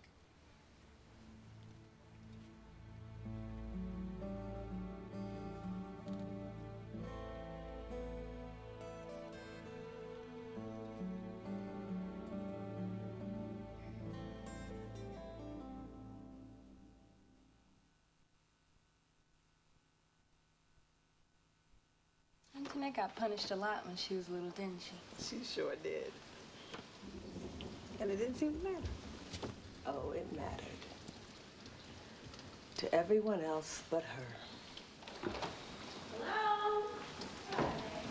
Speaker 2: Jeanette got punished a lot when she was little, didn't she?
Speaker 3: She sure did. And it didn't seem to matter.
Speaker 20: Oh, it mattered. To everyone else but her.
Speaker 1: Hello?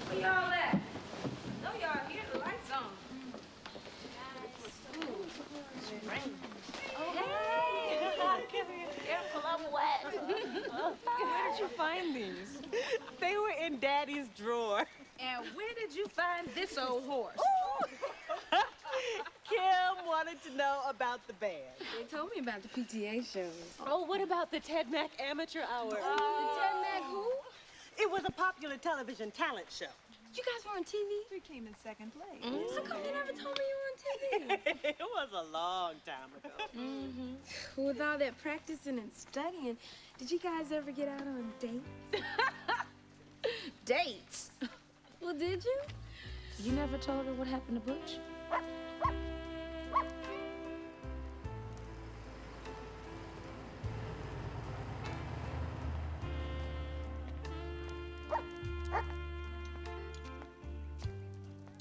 Speaker 1: Where y'all at? No, y'all here. The lights on.
Speaker 12: Oh, hey! Careful, I'm wet.
Speaker 3: Where did you find these? They were in Daddy's drawer.
Speaker 1: And where did you find this old horse?
Speaker 3: Kim wanted to know about the band.
Speaker 2: They told me about the PTA shows.
Speaker 3: Oh, what about the Ted Mack Amateur Hour?
Speaker 12: The Ted Mack who?
Speaker 3: It was a popular television talent show.
Speaker 19: You guys were on TV?
Speaker 8: We came in second place.
Speaker 19: How come you never told me you were on TV?
Speaker 20: It was a long time ago.
Speaker 19: With all that practicing and studying, did you guys ever get out on dates?
Speaker 20: Dates?
Speaker 19: Well, did you? You never told her what happened to Butch?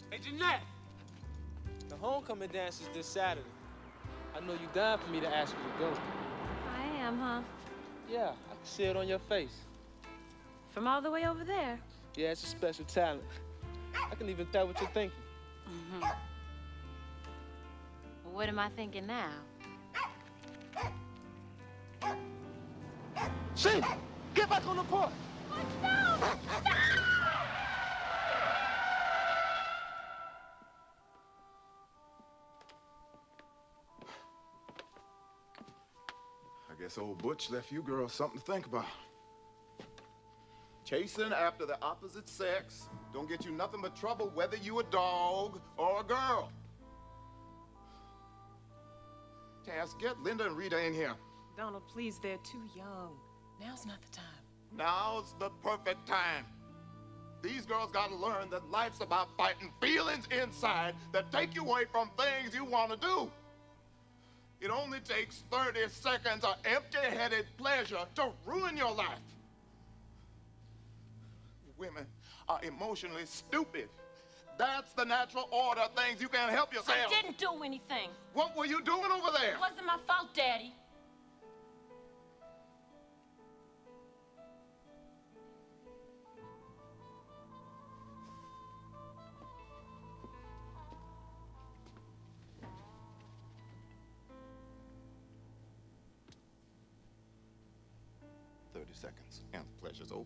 Speaker 21: Hey, Jeanette! The homecoming dance is this Saturday. I know you dying for me to ask you to go.
Speaker 19: I am, huh?
Speaker 21: Yeah, I can see it on your face.
Speaker 19: From all the way over there?
Speaker 21: Yeah, it's a special talent. I can even tell what you're thinking.
Speaker 19: Well, what am I thinking now?
Speaker 21: Shane, get back on the court!
Speaker 11: I guess old Butch left you girls something to think about. Chasing after the opposite sex don't get you nothing but trouble, whether you a dog or a girl. Cass, get Linda and Rita in here.
Speaker 20: Donald, please, they're too young. Now's not the time.
Speaker 11: Now's the perfect time. These girls gotta learn that life's about fighting feelings inside that take you away from things you want to do. It only takes 30 seconds of empty-headed pleasure to ruin your life. Women are emotionally stupid. That's the natural order of things. You can't help yourself.
Speaker 19: I didn't do anything.
Speaker 11: What were you doing over there?
Speaker 19: It wasn't my fault, Daddy.
Speaker 11: Seconds and the pleasure's over.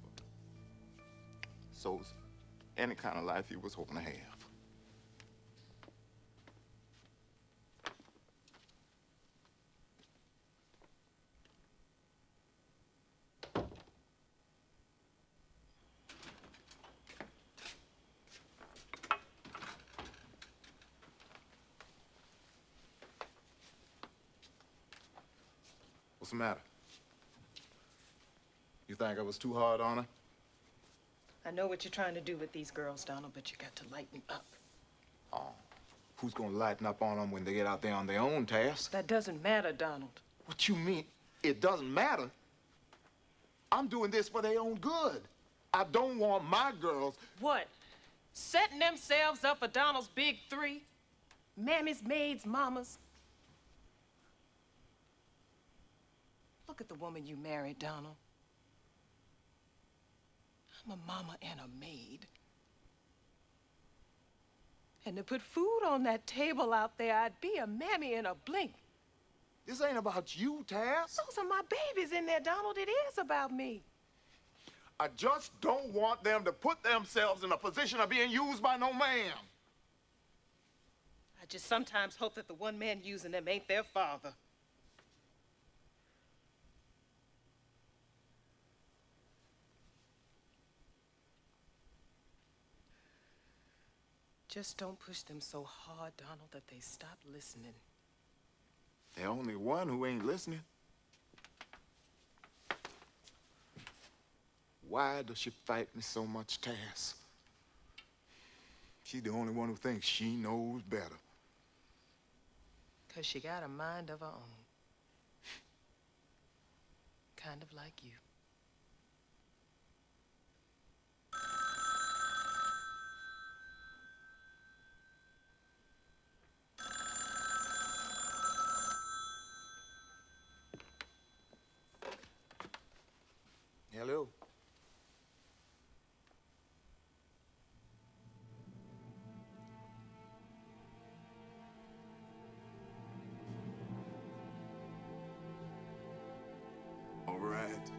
Speaker 11: So's any kind of life you was hoping to have. What's the matter? You think I was too hard on her?
Speaker 20: I know what you're trying to do with these girls, Donald, but you got to lighten up.
Speaker 11: Oh, who's gonna lighten up on them when they get out there on their own task?
Speaker 20: That doesn't matter, Donald.
Speaker 11: What you mean, it doesn't matter? I'm doing this for their own good. I don't want my girls...
Speaker 20: What? Setting themselves up for Donald's big three? Mammies, maids, mamas. Look at the woman you married, Donald. I'm a mama and a maid. And to put food on that table out there, I'd be a mammy in a blink.
Speaker 11: This ain't about you, Taz.
Speaker 20: Those are my babies in there, Donald. It is about me.
Speaker 11: I just don't want them to put themselves in a position of being used by no man.
Speaker 20: I just sometimes hope that the one man using them ain't their father. Just don't push them so hard, Donald, that they stop listening.
Speaker 11: The only one who ain't listening. Why does she fight me so much, Taz? She's the only one who thinks she knows better.
Speaker 20: 'Cause she got a mind of her own. Kind of like you.
Speaker 11: Hello. All right.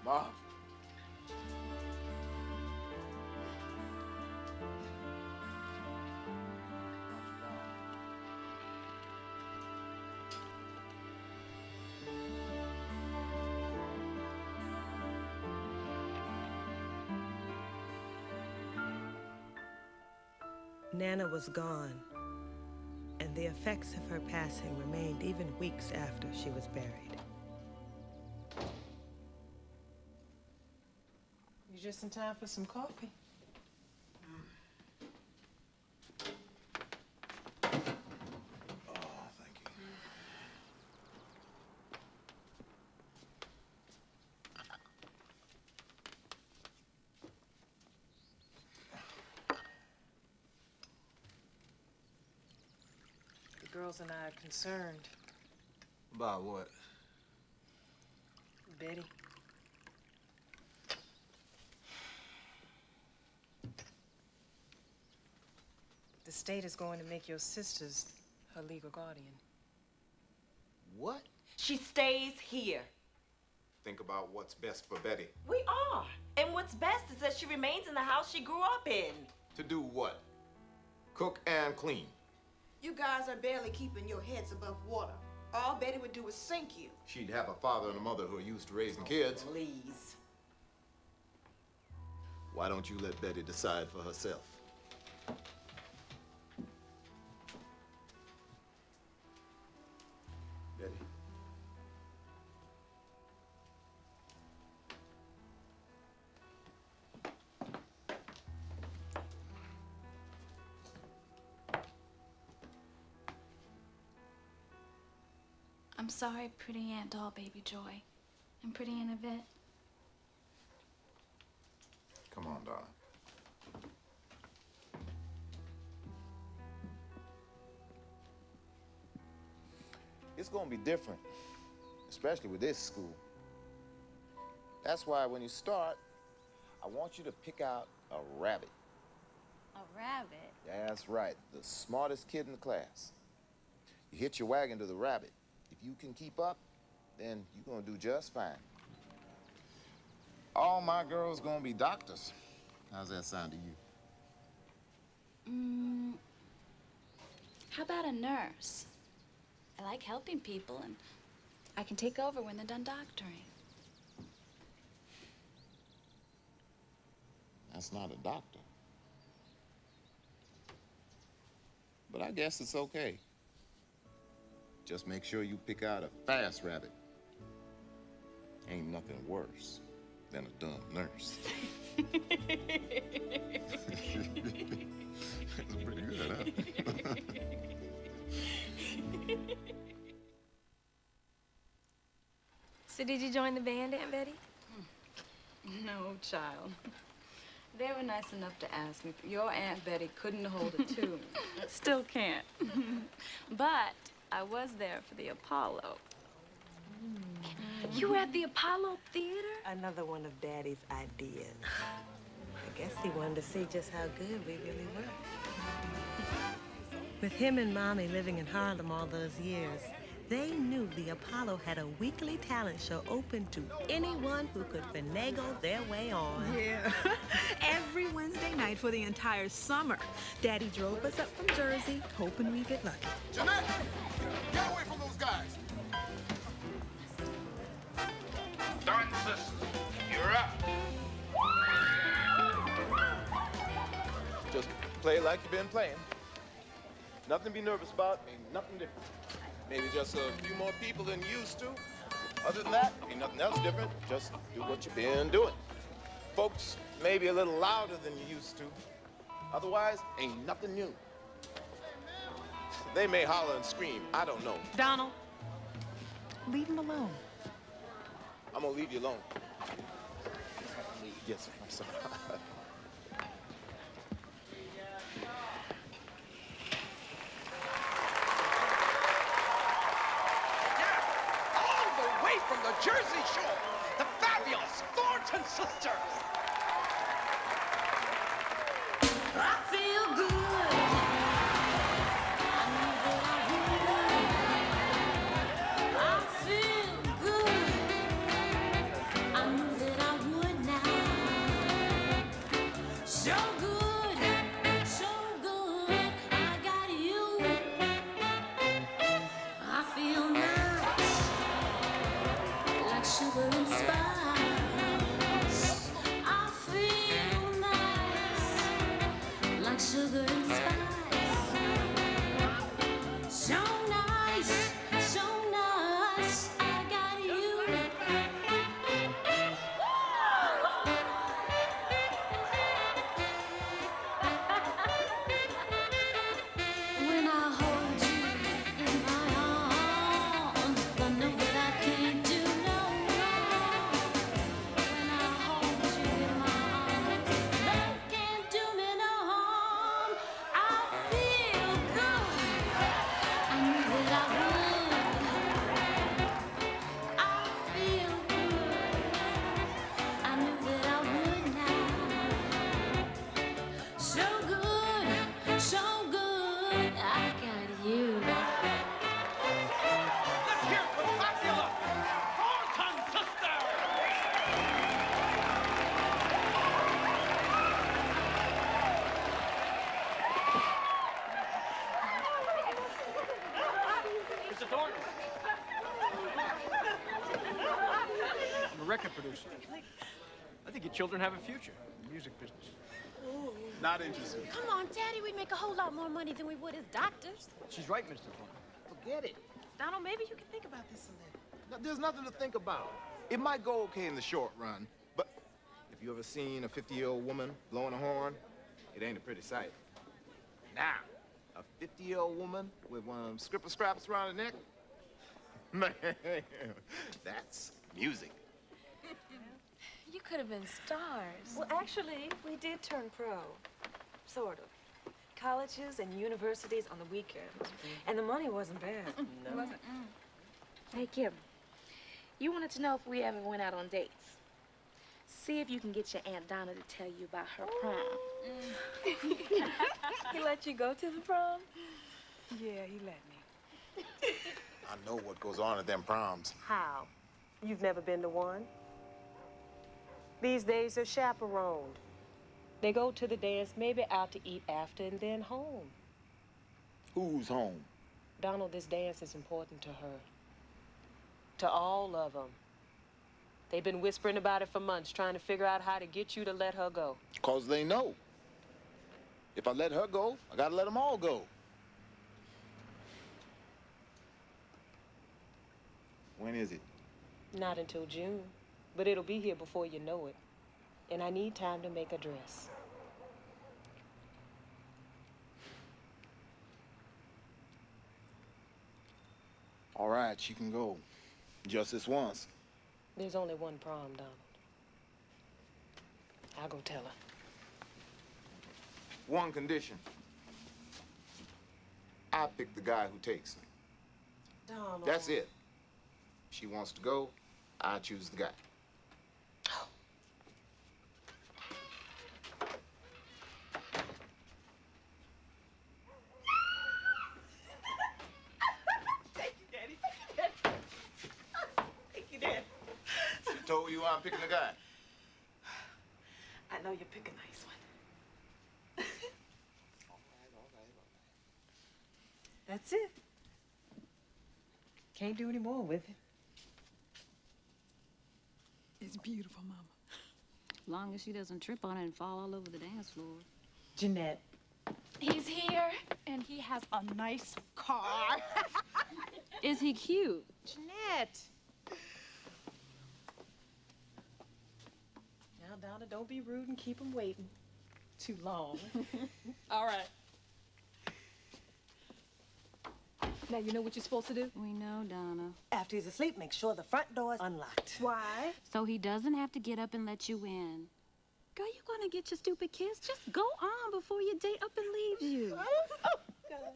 Speaker 11: Mom.
Speaker 3: Nana was gone, and the effects of her passing remained even weeks after she was buried.
Speaker 20: You're just in time for some coffee. The girls and I are concerned.
Speaker 9: About what?
Speaker 20: Betty. The state is going to make your sisters her legal guardian.
Speaker 11: What?
Speaker 7: She stays here.
Speaker 11: Think about what's best for Betty.
Speaker 7: We are. And what's best is that she remains in the house she grew up in.
Speaker 11: To do what? Cook and clean.
Speaker 22: You guys are barely keeping your heads above water. All Betty would do is sink you.
Speaker 11: She'd have a father and a mother who are used to raising kids.
Speaker 7: Please.
Speaker 11: Why don't you let Betty decide for herself? Betty.
Speaker 18: I'm sorry, Pretty Aunt Doll, Baby Joy. And Pretty Aunt Yvette.
Speaker 11: Come on, darling.
Speaker 13: It's gonna be different, especially with this school. That's why when you start, I want you to pick out a rabbit.
Speaker 18: A rabbit?
Speaker 13: That's right, the smartest kid in the class. You hitch your wagon to the rabbit. If you can keep up, then you're gonna do just fine. All my girls gonna be doctors. How's that sound to you?
Speaker 18: How about a nurse? I like helping people, and I can take over when they're done doctoring.
Speaker 13: That's not a doctor. But I guess it's okay. Just make sure you pick out a fast rabbit. Ain't nothing worse than a dumb nurse. That's pretty good, huh?
Speaker 2: So did you join the band, Aunt Betty?
Speaker 4: No, child. They were nice enough to ask me. Your Aunt Betty couldn't hold a tune. Still can't. But I was there for the Apollo.
Speaker 2: You were at the Apollo Theater?
Speaker 3: Another one of Daddy's ideas. I guess he wanted to see just how good we really were. With him and Mommy living in Harlem all those years, they knew the Apollo had a weekly talent show open to anyone who could finagle their way on.
Speaker 1: Yeah. Every Wednesday night for the entire summer, Daddy drove us up from Jersey, hoping we'd get lucky.
Speaker 11: Jeanette! Get away from those guys! Dancers, you're up. Just play like you've been playing. Nothing to be nervous about, ain't nothing different. Maybe just a few more people than you used to. Other than that, ain't nothing else different. Just do what you've been doing. Folks maybe a little louder than you used to. Otherwise, ain't nothing new. They may holler and scream, I don't know.
Speaker 2: Donald, leave him alone.
Speaker 11: I'm gonna leave you alone. Yes, sir, I'm sorry.
Speaker 23: From the Jersey Shore, the fabulous Thornton sisters.
Speaker 16: I feel good. I feel good. I knew that I would now. So good, so good. I got you. I feel nice. Like sugar and spice. I feel nice. Like sugar and spice.
Speaker 21: record producer. I think your children have a future in the music business.
Speaker 9: Not interested.
Speaker 12: Come on, Daddy, we'd make a whole lot more money than we would as doctors.
Speaker 21: She's right, Mr. Thornton.
Speaker 13: Forget it.
Speaker 15: Donald, maybe you can think about this a little.
Speaker 13: Now, there's nothing to think about. It might go okay in the short run, but if you ever seen a 50-year-old woman blowing a horn, it ain't a pretty sight. Now, a 50-year-old woman with one of them scripper scraps around her neck, man, that's music.
Speaker 4: You could have been stars.
Speaker 2: Well, actually, we did turn pro. Sort of. Colleges and universities on the weekends. And the money wasn't bad.
Speaker 4: No. Hey, Kim, you wanted to know if we ever went out on dates. See if you can get your Aunt Donna to tell you about her prom.
Speaker 2: He let you go to the prom? Yeah, he let me.
Speaker 13: I know what goes on at them proms.
Speaker 5: How? You've never been to one? These days they're chaperoned. They go to the dance, maybe out to eat after, and then home.
Speaker 13: Who's home?
Speaker 5: Donald, this dance is important to her. To all of them. They've been whispering about it for months, trying to figure out how to get you to let her go.
Speaker 13: 'Cause they know. If I let her go, I gotta let them all go. When is it?
Speaker 5: Not until June, but it'll be here before you know it. And I need time to make a dress.
Speaker 13: All right, she can go. Just this once.
Speaker 5: There's only one prom, Donald. I'll go tell her.
Speaker 13: One condition. I pick the guy who takes her.
Speaker 5: Donald.
Speaker 13: That's it. She wants to go, I choose the guy. Told you I'm picking the guy.
Speaker 2: I know you pick a nice one.
Speaker 13: All right.
Speaker 5: That's it. Can't do any more with it.
Speaker 2: It's beautiful, Mama.
Speaker 18: Long as she doesn't trip on it and fall all over the dance floor.
Speaker 5: Jeanette.
Speaker 12: He's here, and he has a nice car.
Speaker 18: Is he cute?
Speaker 5: Jeanette. Now, Donna, don't be rude and keep him waiting too long.
Speaker 2: All right. Now, you know what you're supposed to do?
Speaker 18: We know, Donna.
Speaker 17: After he's asleep, make sure the front door is unlocked.
Speaker 2: Why?
Speaker 18: So he doesn't have to get up and let you in. Girl, you gonna get your stupid kiss? Just go on before your date up and leaves you.
Speaker 2: Oh, God.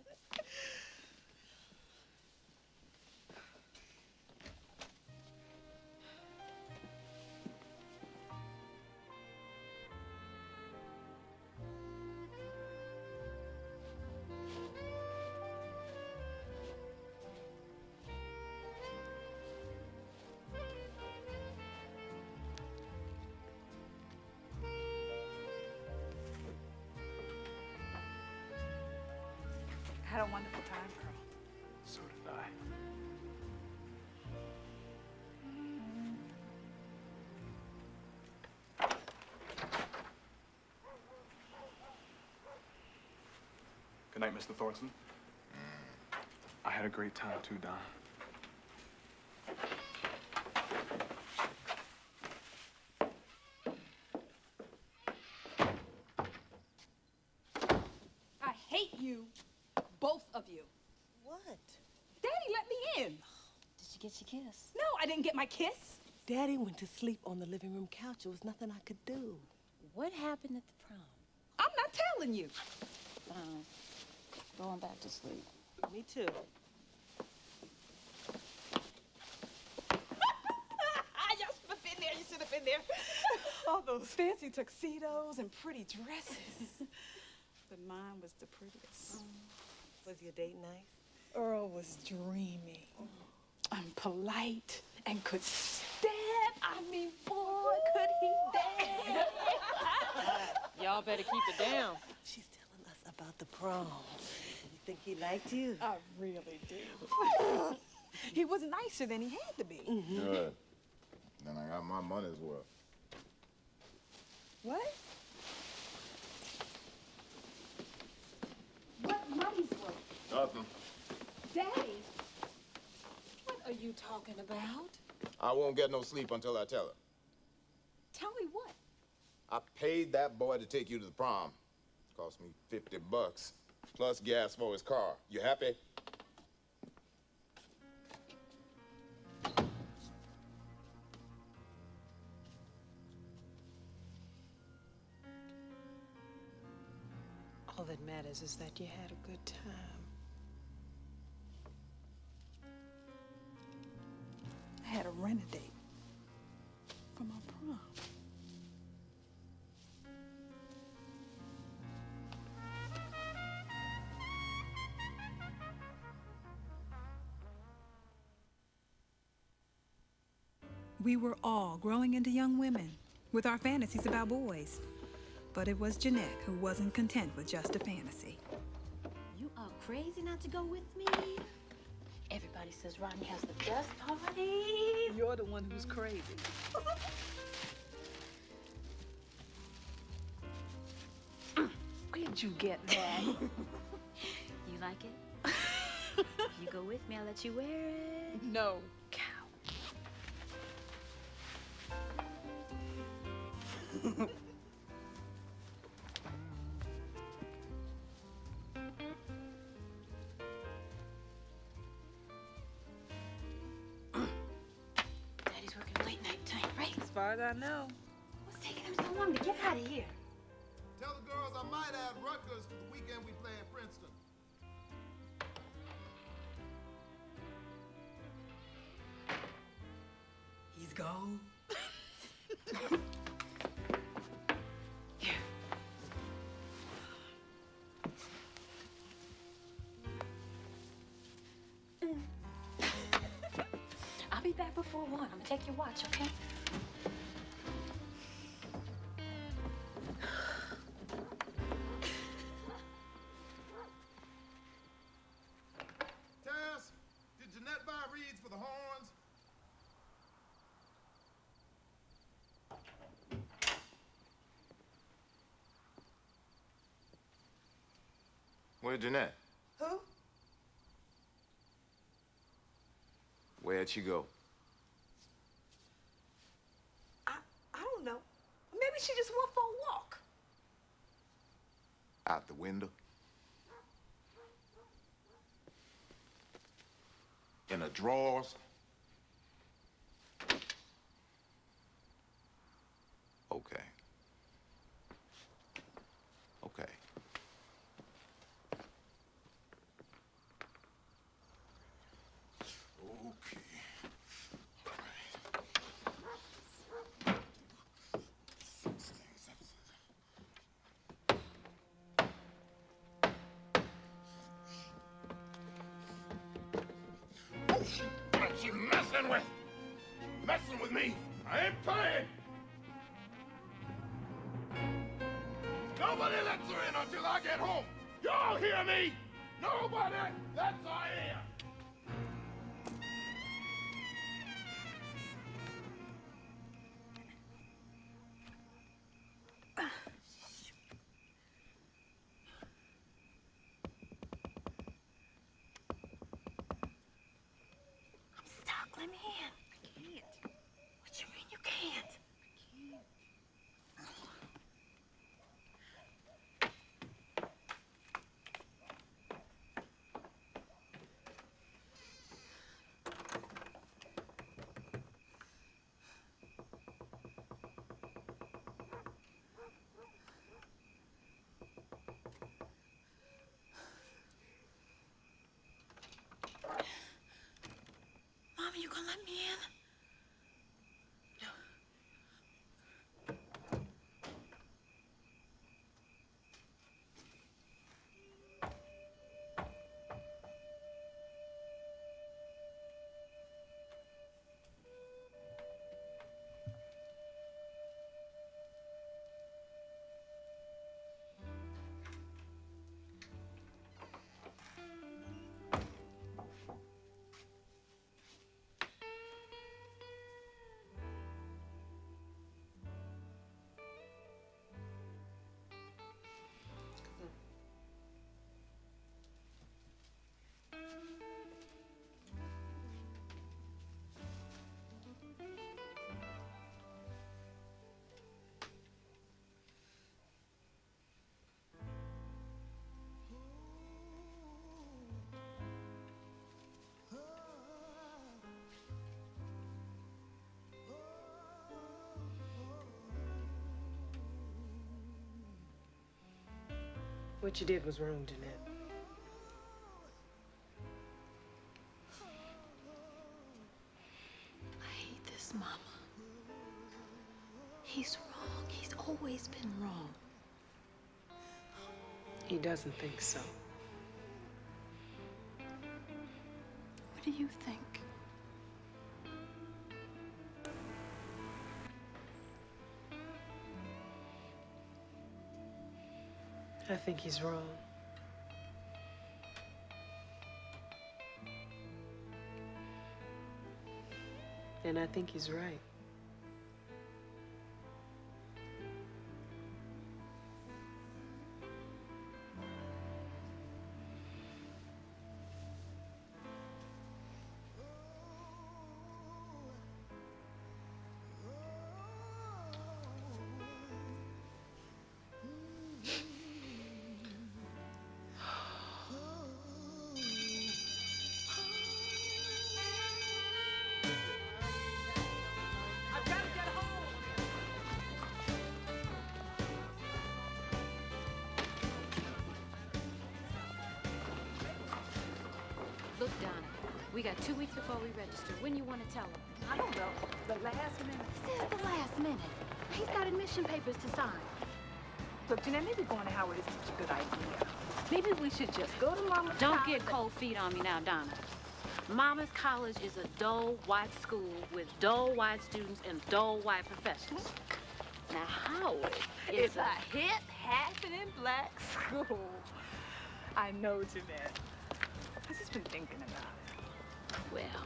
Speaker 2: Had a wonderful time, Pearl.
Speaker 21: So did I. Good night, Mr. Thornton. I had a great time too, Don.
Speaker 2: I hate you, both of you.
Speaker 17: What?
Speaker 2: Daddy let me in.
Speaker 18: Did you get your kiss?
Speaker 2: No, I didn't get my kiss.
Speaker 17: Daddy went to sleep on the living room couch. There was nothing I could do.
Speaker 18: What happened at the prom?
Speaker 2: I'm not telling you.
Speaker 18: Fine. Going back to sleep.
Speaker 17: Me too.
Speaker 2: Y'all should have been there. You should have been there. All those fancy tuxedos and pretty dresses. But mine was the prettiest.
Speaker 17: Was your date nice?
Speaker 2: Earl was dreamy. And polite and could stand. I mean, boy, could he dance.
Speaker 5: Y'all better keep it down.
Speaker 17: She's telling us about the prom. You think he liked you?
Speaker 2: I really do. He was nicer than he had to be.
Speaker 13: Good. Then I got my money's worth.
Speaker 2: What?
Speaker 6: What money's worth?
Speaker 13: Nothing.
Speaker 6: Daddy! What are you talking about?
Speaker 13: I won't get no sleep until I tell her.
Speaker 6: Tell me what?
Speaker 13: I paid that boy to take you to the prom. Cost me $50, plus gas for his car. You happy?
Speaker 5: All that matters is that you had a good time.
Speaker 2: I had a rent-a-date for my prom.
Speaker 1: We were all growing into young women with our fantasies about boys. But it was Jeanette who wasn't content with just a fantasy.
Speaker 12: You are crazy not to go with me. Everybody says Rodney has the best party.
Speaker 2: You're the one who's crazy. Where'd you get that?
Speaker 18: You like it? You go with me, I'll let you wear it.
Speaker 2: No.
Speaker 18: Daddy's working late night time, right?
Speaker 2: As far as I know.
Speaker 18: What's taking him so long to get out of here?
Speaker 13: Tell the girls I might add Rutgers to the weekend we play at Princeton.
Speaker 1: He's gone.
Speaker 18: I'll be back before 1. I'm gonna take your watch, okay?
Speaker 13: Tess, did Jeanette buy reeds for the horns? Where's Jeanette?
Speaker 22: Who?
Speaker 13: Where'd she go?
Speaker 22: I don't know. Maybe she just went for a walk.
Speaker 13: Out the window? In her drawers? Okay. Okay. Okay. What you messing with? Messing with me? I ain't playing. Nobody lets her in until I get home. Y'all hear me? Nobody lets her in.
Speaker 18: I'm stuck. Let me in. I can't. What you mean you can't? Mommy, you gonna let me in?
Speaker 5: What you did was wrong, Jeanette.
Speaker 18: I hate this, Mama. He's wrong. He's always been wrong.
Speaker 5: He doesn't think so.
Speaker 18: What do you think?
Speaker 5: I think he's wrong. And I think he's right.
Speaker 18: Look, Donna, we got 2 weeks before we register. When you want to tell him?
Speaker 2: I don't know. The last minute.
Speaker 18: This is the last minute. He's got admission papers to sign.
Speaker 2: Look, Jeanette, maybe going to Howard is such a good idea. Maybe we should just go to Mama's
Speaker 18: Don't
Speaker 2: college.
Speaker 18: get cold feet on me now, Donna. Mama's College is a dull white school with dull white students and dull white professors. Now, Howard
Speaker 2: It's a hip, happening black school. I know, Jeanette. I've just been thinking about it.
Speaker 18: Well,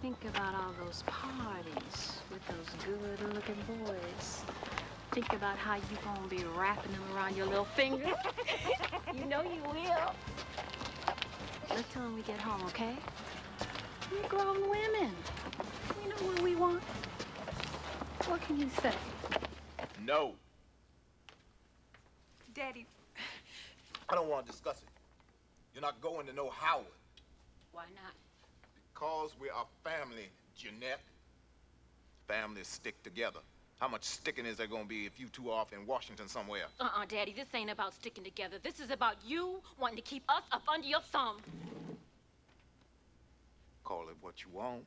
Speaker 18: think about all those parties with those good-looking boys. Think about how you gonna be wrapping them around your little finger. You know you will. Let's tell them we get home, okay? We're grown women. We know what we want. What can you say?
Speaker 11: No.
Speaker 2: Daddy.
Speaker 11: I don't want to discuss it. You're not going to no Howard.
Speaker 18: Why not?
Speaker 11: Because we are family, Jeanette. Families stick together. How much sticking is there going to be if you two are off in Washington somewhere?
Speaker 18: Daddy, this ain't about sticking together. This is about you wanting to keep us up under your thumb.
Speaker 11: Call it what you want.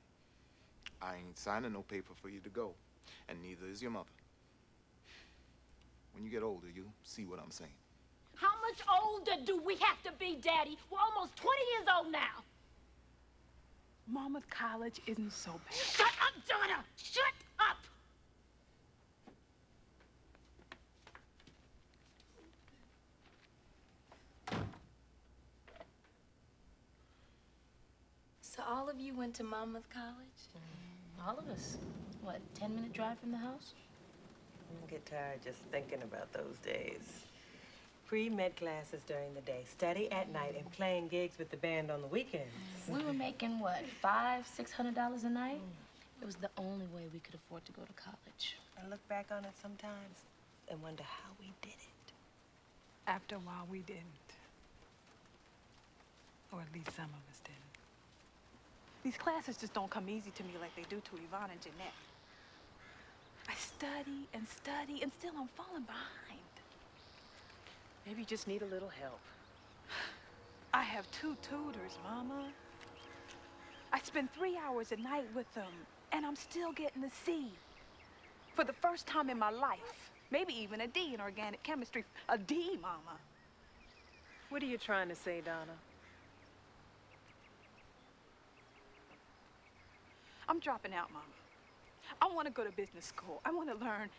Speaker 11: I ain't signing no paper for you to go, and neither is your mother. When you get older, you'll see what I'm saying.
Speaker 18: How much older do we have to be, Daddy? We're almost 20 years old now.
Speaker 2: Mama's college isn't so bad.
Speaker 18: Shut up, Donna! Shut up!
Speaker 4: So all of you went to Monmouth College? All of us. What, 10-minute drive from the house?
Speaker 3: I get tired just thinking about those days. Pre-med classes during the day, study at night, and playing gigs with the band on the weekends.
Speaker 4: We were making, what, $500–600 a night? It was the only way we could afford to go to college.
Speaker 3: I look back on it sometimes and wonder how we did it.
Speaker 2: After a while, we didn't. Or at least some of us didn't. These classes just don't come easy to me like they do to Yvonne and Jeanette. I study, and still I'm falling behind.
Speaker 5: Maybe you just need a little help.
Speaker 2: I have 2 tutors, Mama. I spend 3 hours a night with them, and I'm still getting a C. For the first time in my life. Maybe even a D in organic chemistry. A D, Mama.
Speaker 5: What are you trying to say, Donna?
Speaker 2: I'm dropping out, Mama. I want to go to business school. I want to learn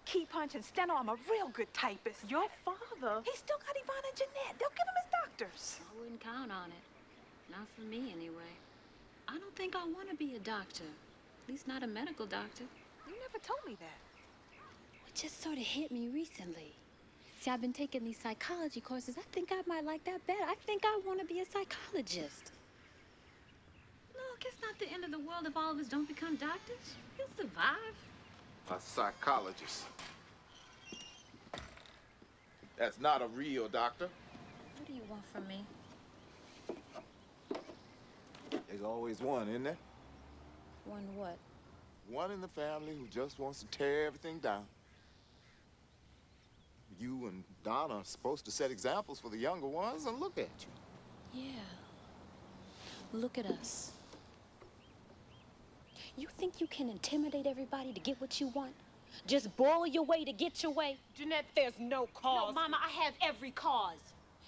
Speaker 2: key punch and steno. I'm a real good typist.
Speaker 5: Your father?
Speaker 2: He's still got Yvonne and Jeanette. They'll give him his doctors.
Speaker 18: I wouldn't count on it. Not for me, anyway. I don't think I want to be a doctor. At least not a medical doctor.
Speaker 2: You never told me that.
Speaker 18: It just sort of hit me recently. See, I've been taking these psychology courses. I think I might like that better. I think I want to be a psychologist. Look, it's not the end of the world if all of us don't become doctors. We'll survive.
Speaker 11: A psychologist. That's not a real doctor.
Speaker 18: What do you want from me?
Speaker 11: There's always one, isn't there?
Speaker 18: One what?
Speaker 11: One in the family who just wants to tear everything down.
Speaker 13: You and Donna are supposed to set examples for the younger ones, and look at you.
Speaker 18: Yeah. Look at us. You think you can intimidate everybody to get what you want? Just boil your way to get your way?
Speaker 20: Jeanette, there's no cause.
Speaker 19: No, Mama, I have every cause.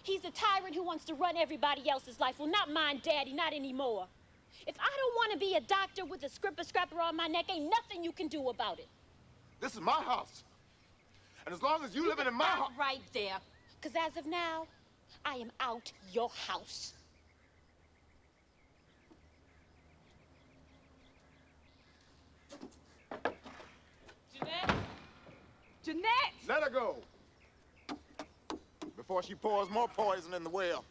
Speaker 19: He's a tyrant who wants to run everybody else's life. Well, not mine, Daddy, not anymore. If I don't want to be a doctor with a scrapper on my neck, ain't nothing you can do about it.
Speaker 11: This is my house. And as long as you living in my house...
Speaker 19: right there. Because as of now, I am out your house.
Speaker 20: Jeanette!
Speaker 2: Jeanette!
Speaker 11: Let her go. Before she pours more poison in the well.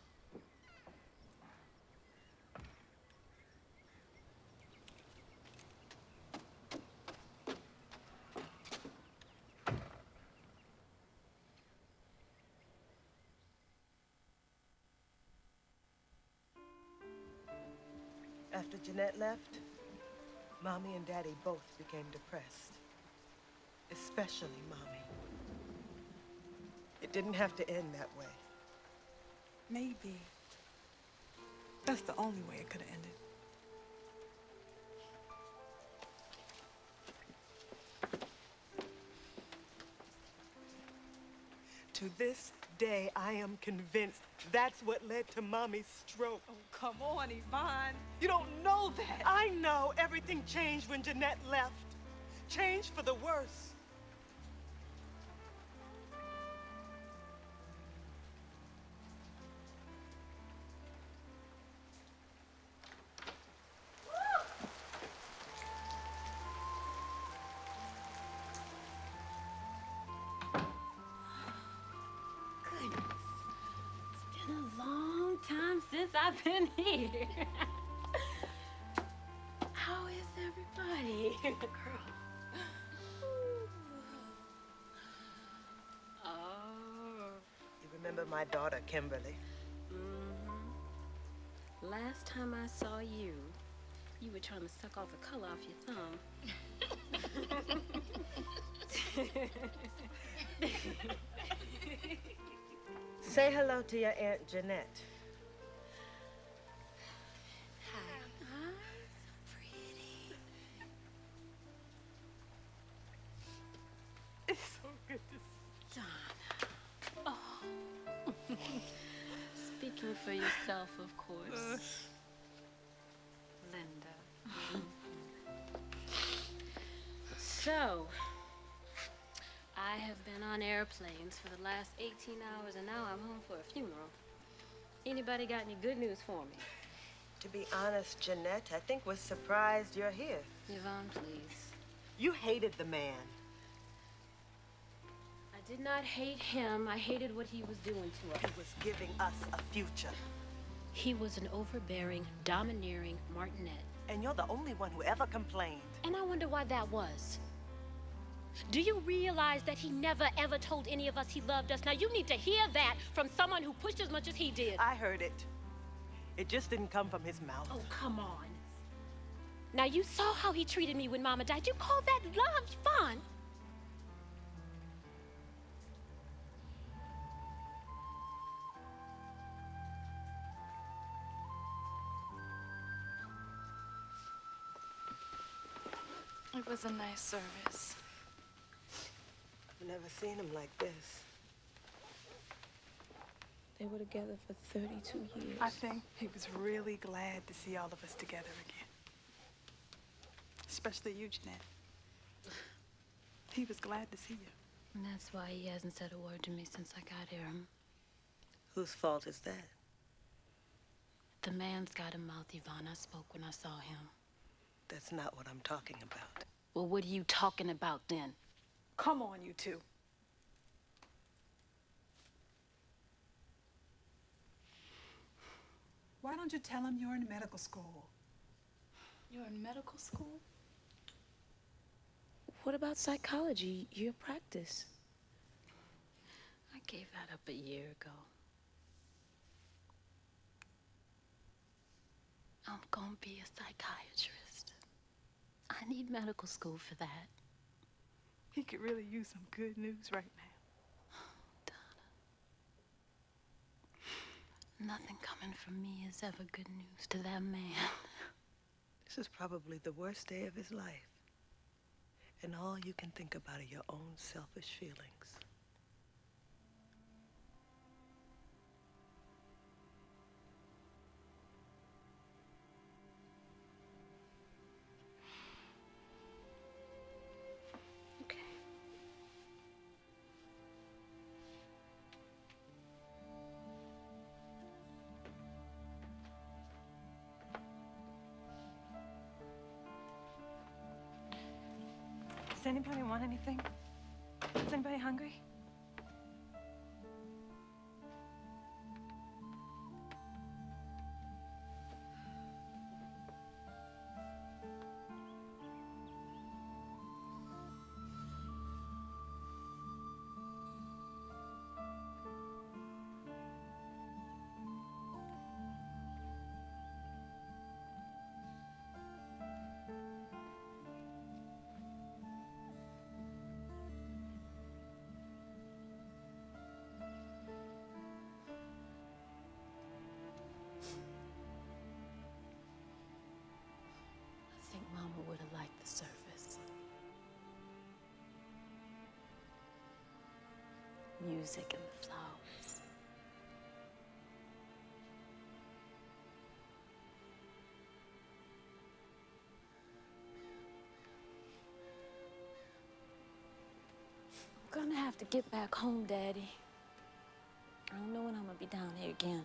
Speaker 3: After Jeanette left, Mommy and Daddy both became depressed. Especially Mommy. It didn't have to end that way.
Speaker 1: Maybe. That's the only way it could have ended. To this day, I am convinced that's what led to Mommy's stroke.
Speaker 2: Oh, come on, Yvonne.
Speaker 1: You don't know that. I know. Everything changed when Jeanette left. Changed for the worse.
Speaker 18: Since I've been here. How is everybody? Girl. Oh.
Speaker 3: You remember my daughter, Kimberly?
Speaker 18: Mm-hmm. Last time I saw you, you were trying to suck all the color off your thumb.
Speaker 3: Say hello to your Aunt Jeanette.
Speaker 1: It's so good to see
Speaker 18: Donna. Oh. Speaking for yourself, of course. Linda. So, I have been on airplanes for the last 18 hours, and now I'm home for a funeral. Anybody got any good news for me?
Speaker 3: To be honest, Jeanette, I think we're surprised you're here.
Speaker 18: Yvonne, please.
Speaker 3: You hated the man.
Speaker 18: I did not hate him. I hated what he was doing to us.
Speaker 3: He was giving us a future.
Speaker 18: He was an overbearing, domineering martinet.
Speaker 3: And you're the only one who ever complained.
Speaker 19: And I wonder why that was. Do you realize that he never, ever told any of us he loved us? Now, you need to hear that from someone who pushed as much as he did.
Speaker 3: I heard it. It just didn't come from his mouth.
Speaker 19: Oh, come on. Now, you saw how he treated me when Mama died. You call that love, Yvonne?
Speaker 4: It was a nice service.
Speaker 3: I've never seen him like this.
Speaker 4: They were together for 32 years.
Speaker 1: I think he was really glad to see all of us together again. Especially you, Jeanette. He was glad to see you.
Speaker 18: And that's why he hasn't said a word to me since I got here.
Speaker 3: Whose fault is that?
Speaker 18: The man's got a mouth, Yvonne. I spoke when I saw him.
Speaker 3: That's not what I'm talking about.
Speaker 18: Well, what are you talking about then?
Speaker 1: Come on, you two. Why don't you tell him you're in medical school?
Speaker 4: You're in medical school? What about psychology, your practice?
Speaker 18: I gave that up a year ago. I'm gonna be a psychiatrist. I need medical school for that.
Speaker 1: He could really use some good news right now.
Speaker 18: Nothing coming from me is ever good news to that man.
Speaker 3: This is probably the worst day of his life. And all you can think about are your own selfish feelings.
Speaker 2: Does anybody want anything? Is anybody hungry?
Speaker 18: I think Mama would have liked the surface. Music and the flowers. I'm gonna have to get back home, Daddy. I don't know when I'm gonna be down here again.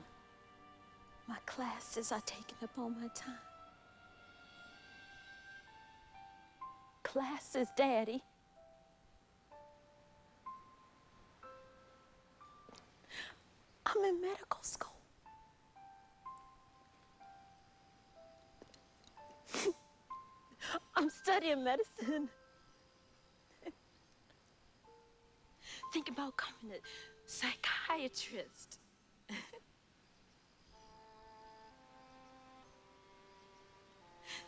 Speaker 18: My classes are taking up all my time. Classes, Daddy. I'm in medical school. I'm studying medicine. Think about becoming a psychiatrist.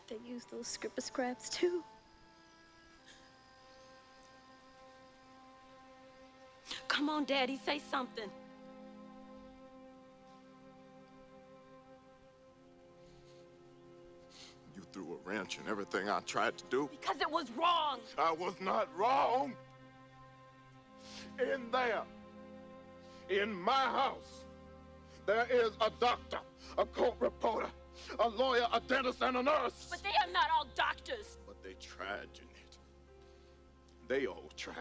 Speaker 18: They use those scripper scraps too. Come on, Daddy, say something.
Speaker 11: You threw a wrench in everything I tried to do.
Speaker 18: Because it was wrong.
Speaker 11: I was not wrong. In there, in my house, there is a doctor, a court reporter, a lawyer, a dentist, and a nurse.
Speaker 18: But they are not all doctors.
Speaker 11: But they tried, Jeanette. They all tried.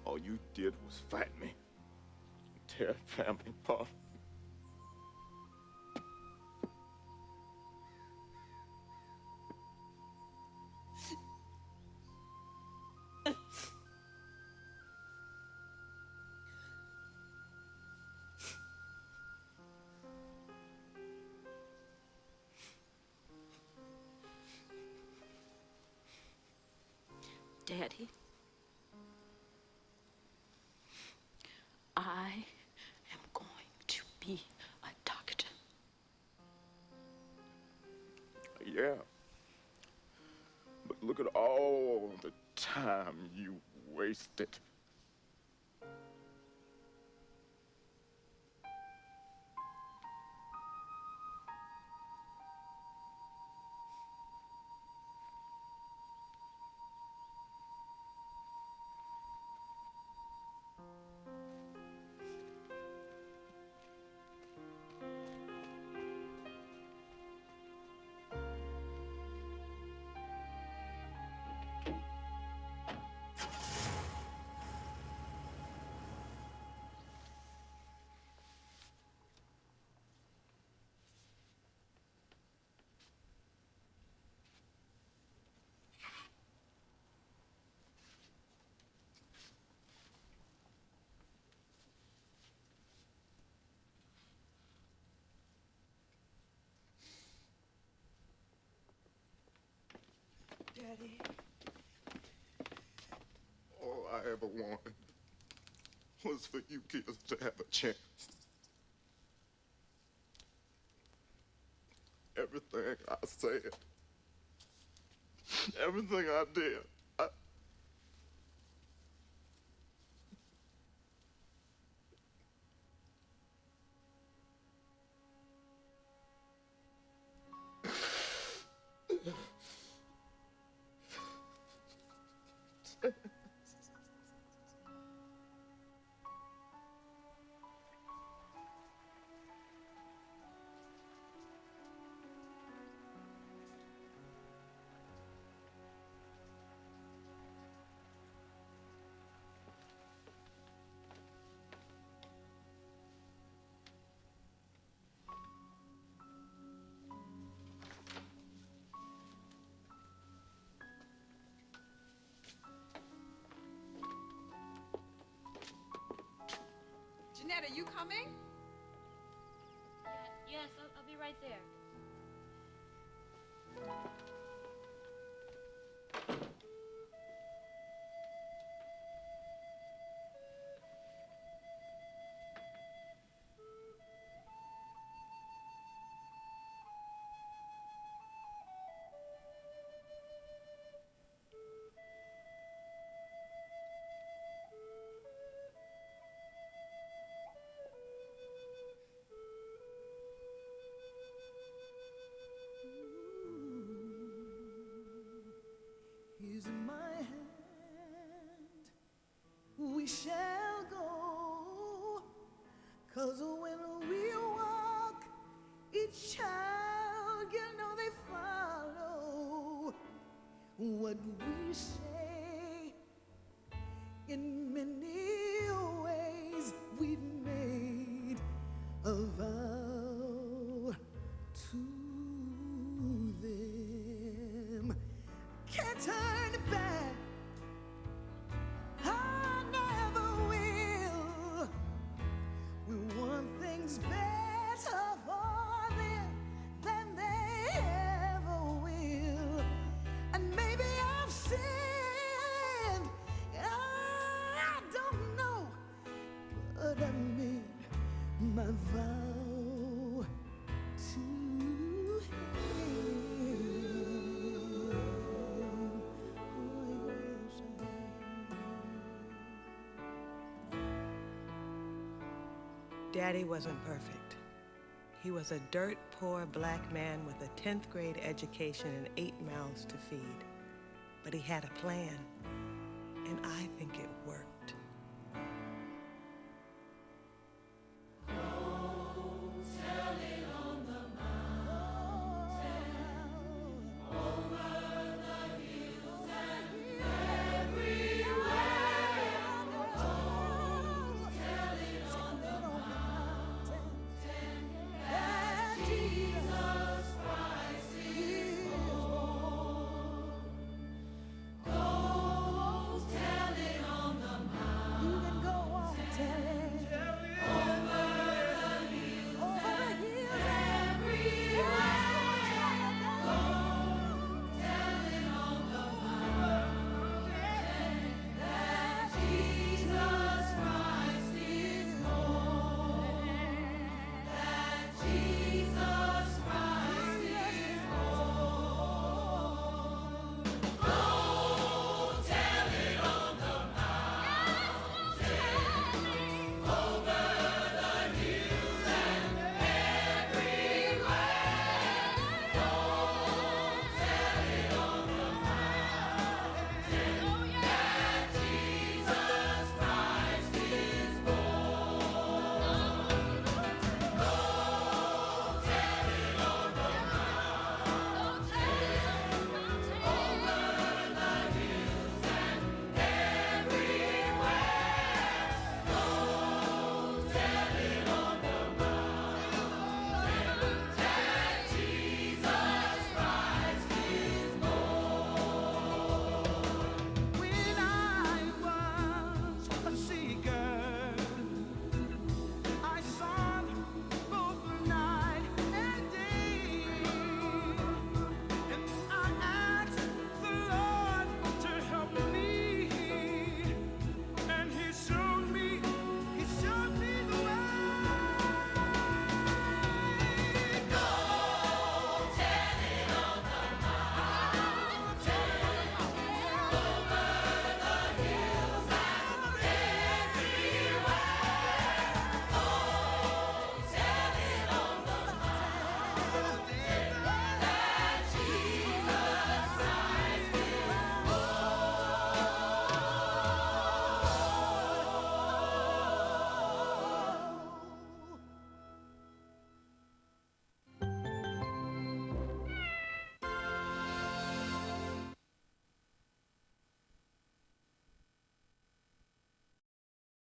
Speaker 11: All you did was fight me, tear family apart.
Speaker 18: Daddy, I am going to be a doctor.
Speaker 11: Yeah. But look at all the time you wasted.
Speaker 3: Daddy.
Speaker 11: All I ever wanted was for you kids to have a chance. Everything I said, everything I did,
Speaker 6: coming?
Speaker 12: Yes, I'll be right there.
Speaker 8: Is in my hand, we shall go, 'cause when we walk, each child, you know they follow what we say. In many ways we've made a vow to them. Can't turn it back. I never will. We want things better for them than they ever will. And maybe I've sinned. I don't know. But I made my vow to
Speaker 3: Daddy wasn't perfect. He was a dirt poor black man with a 10th grade education and 8 mouths to feed. But he had a plan, and I think it worked.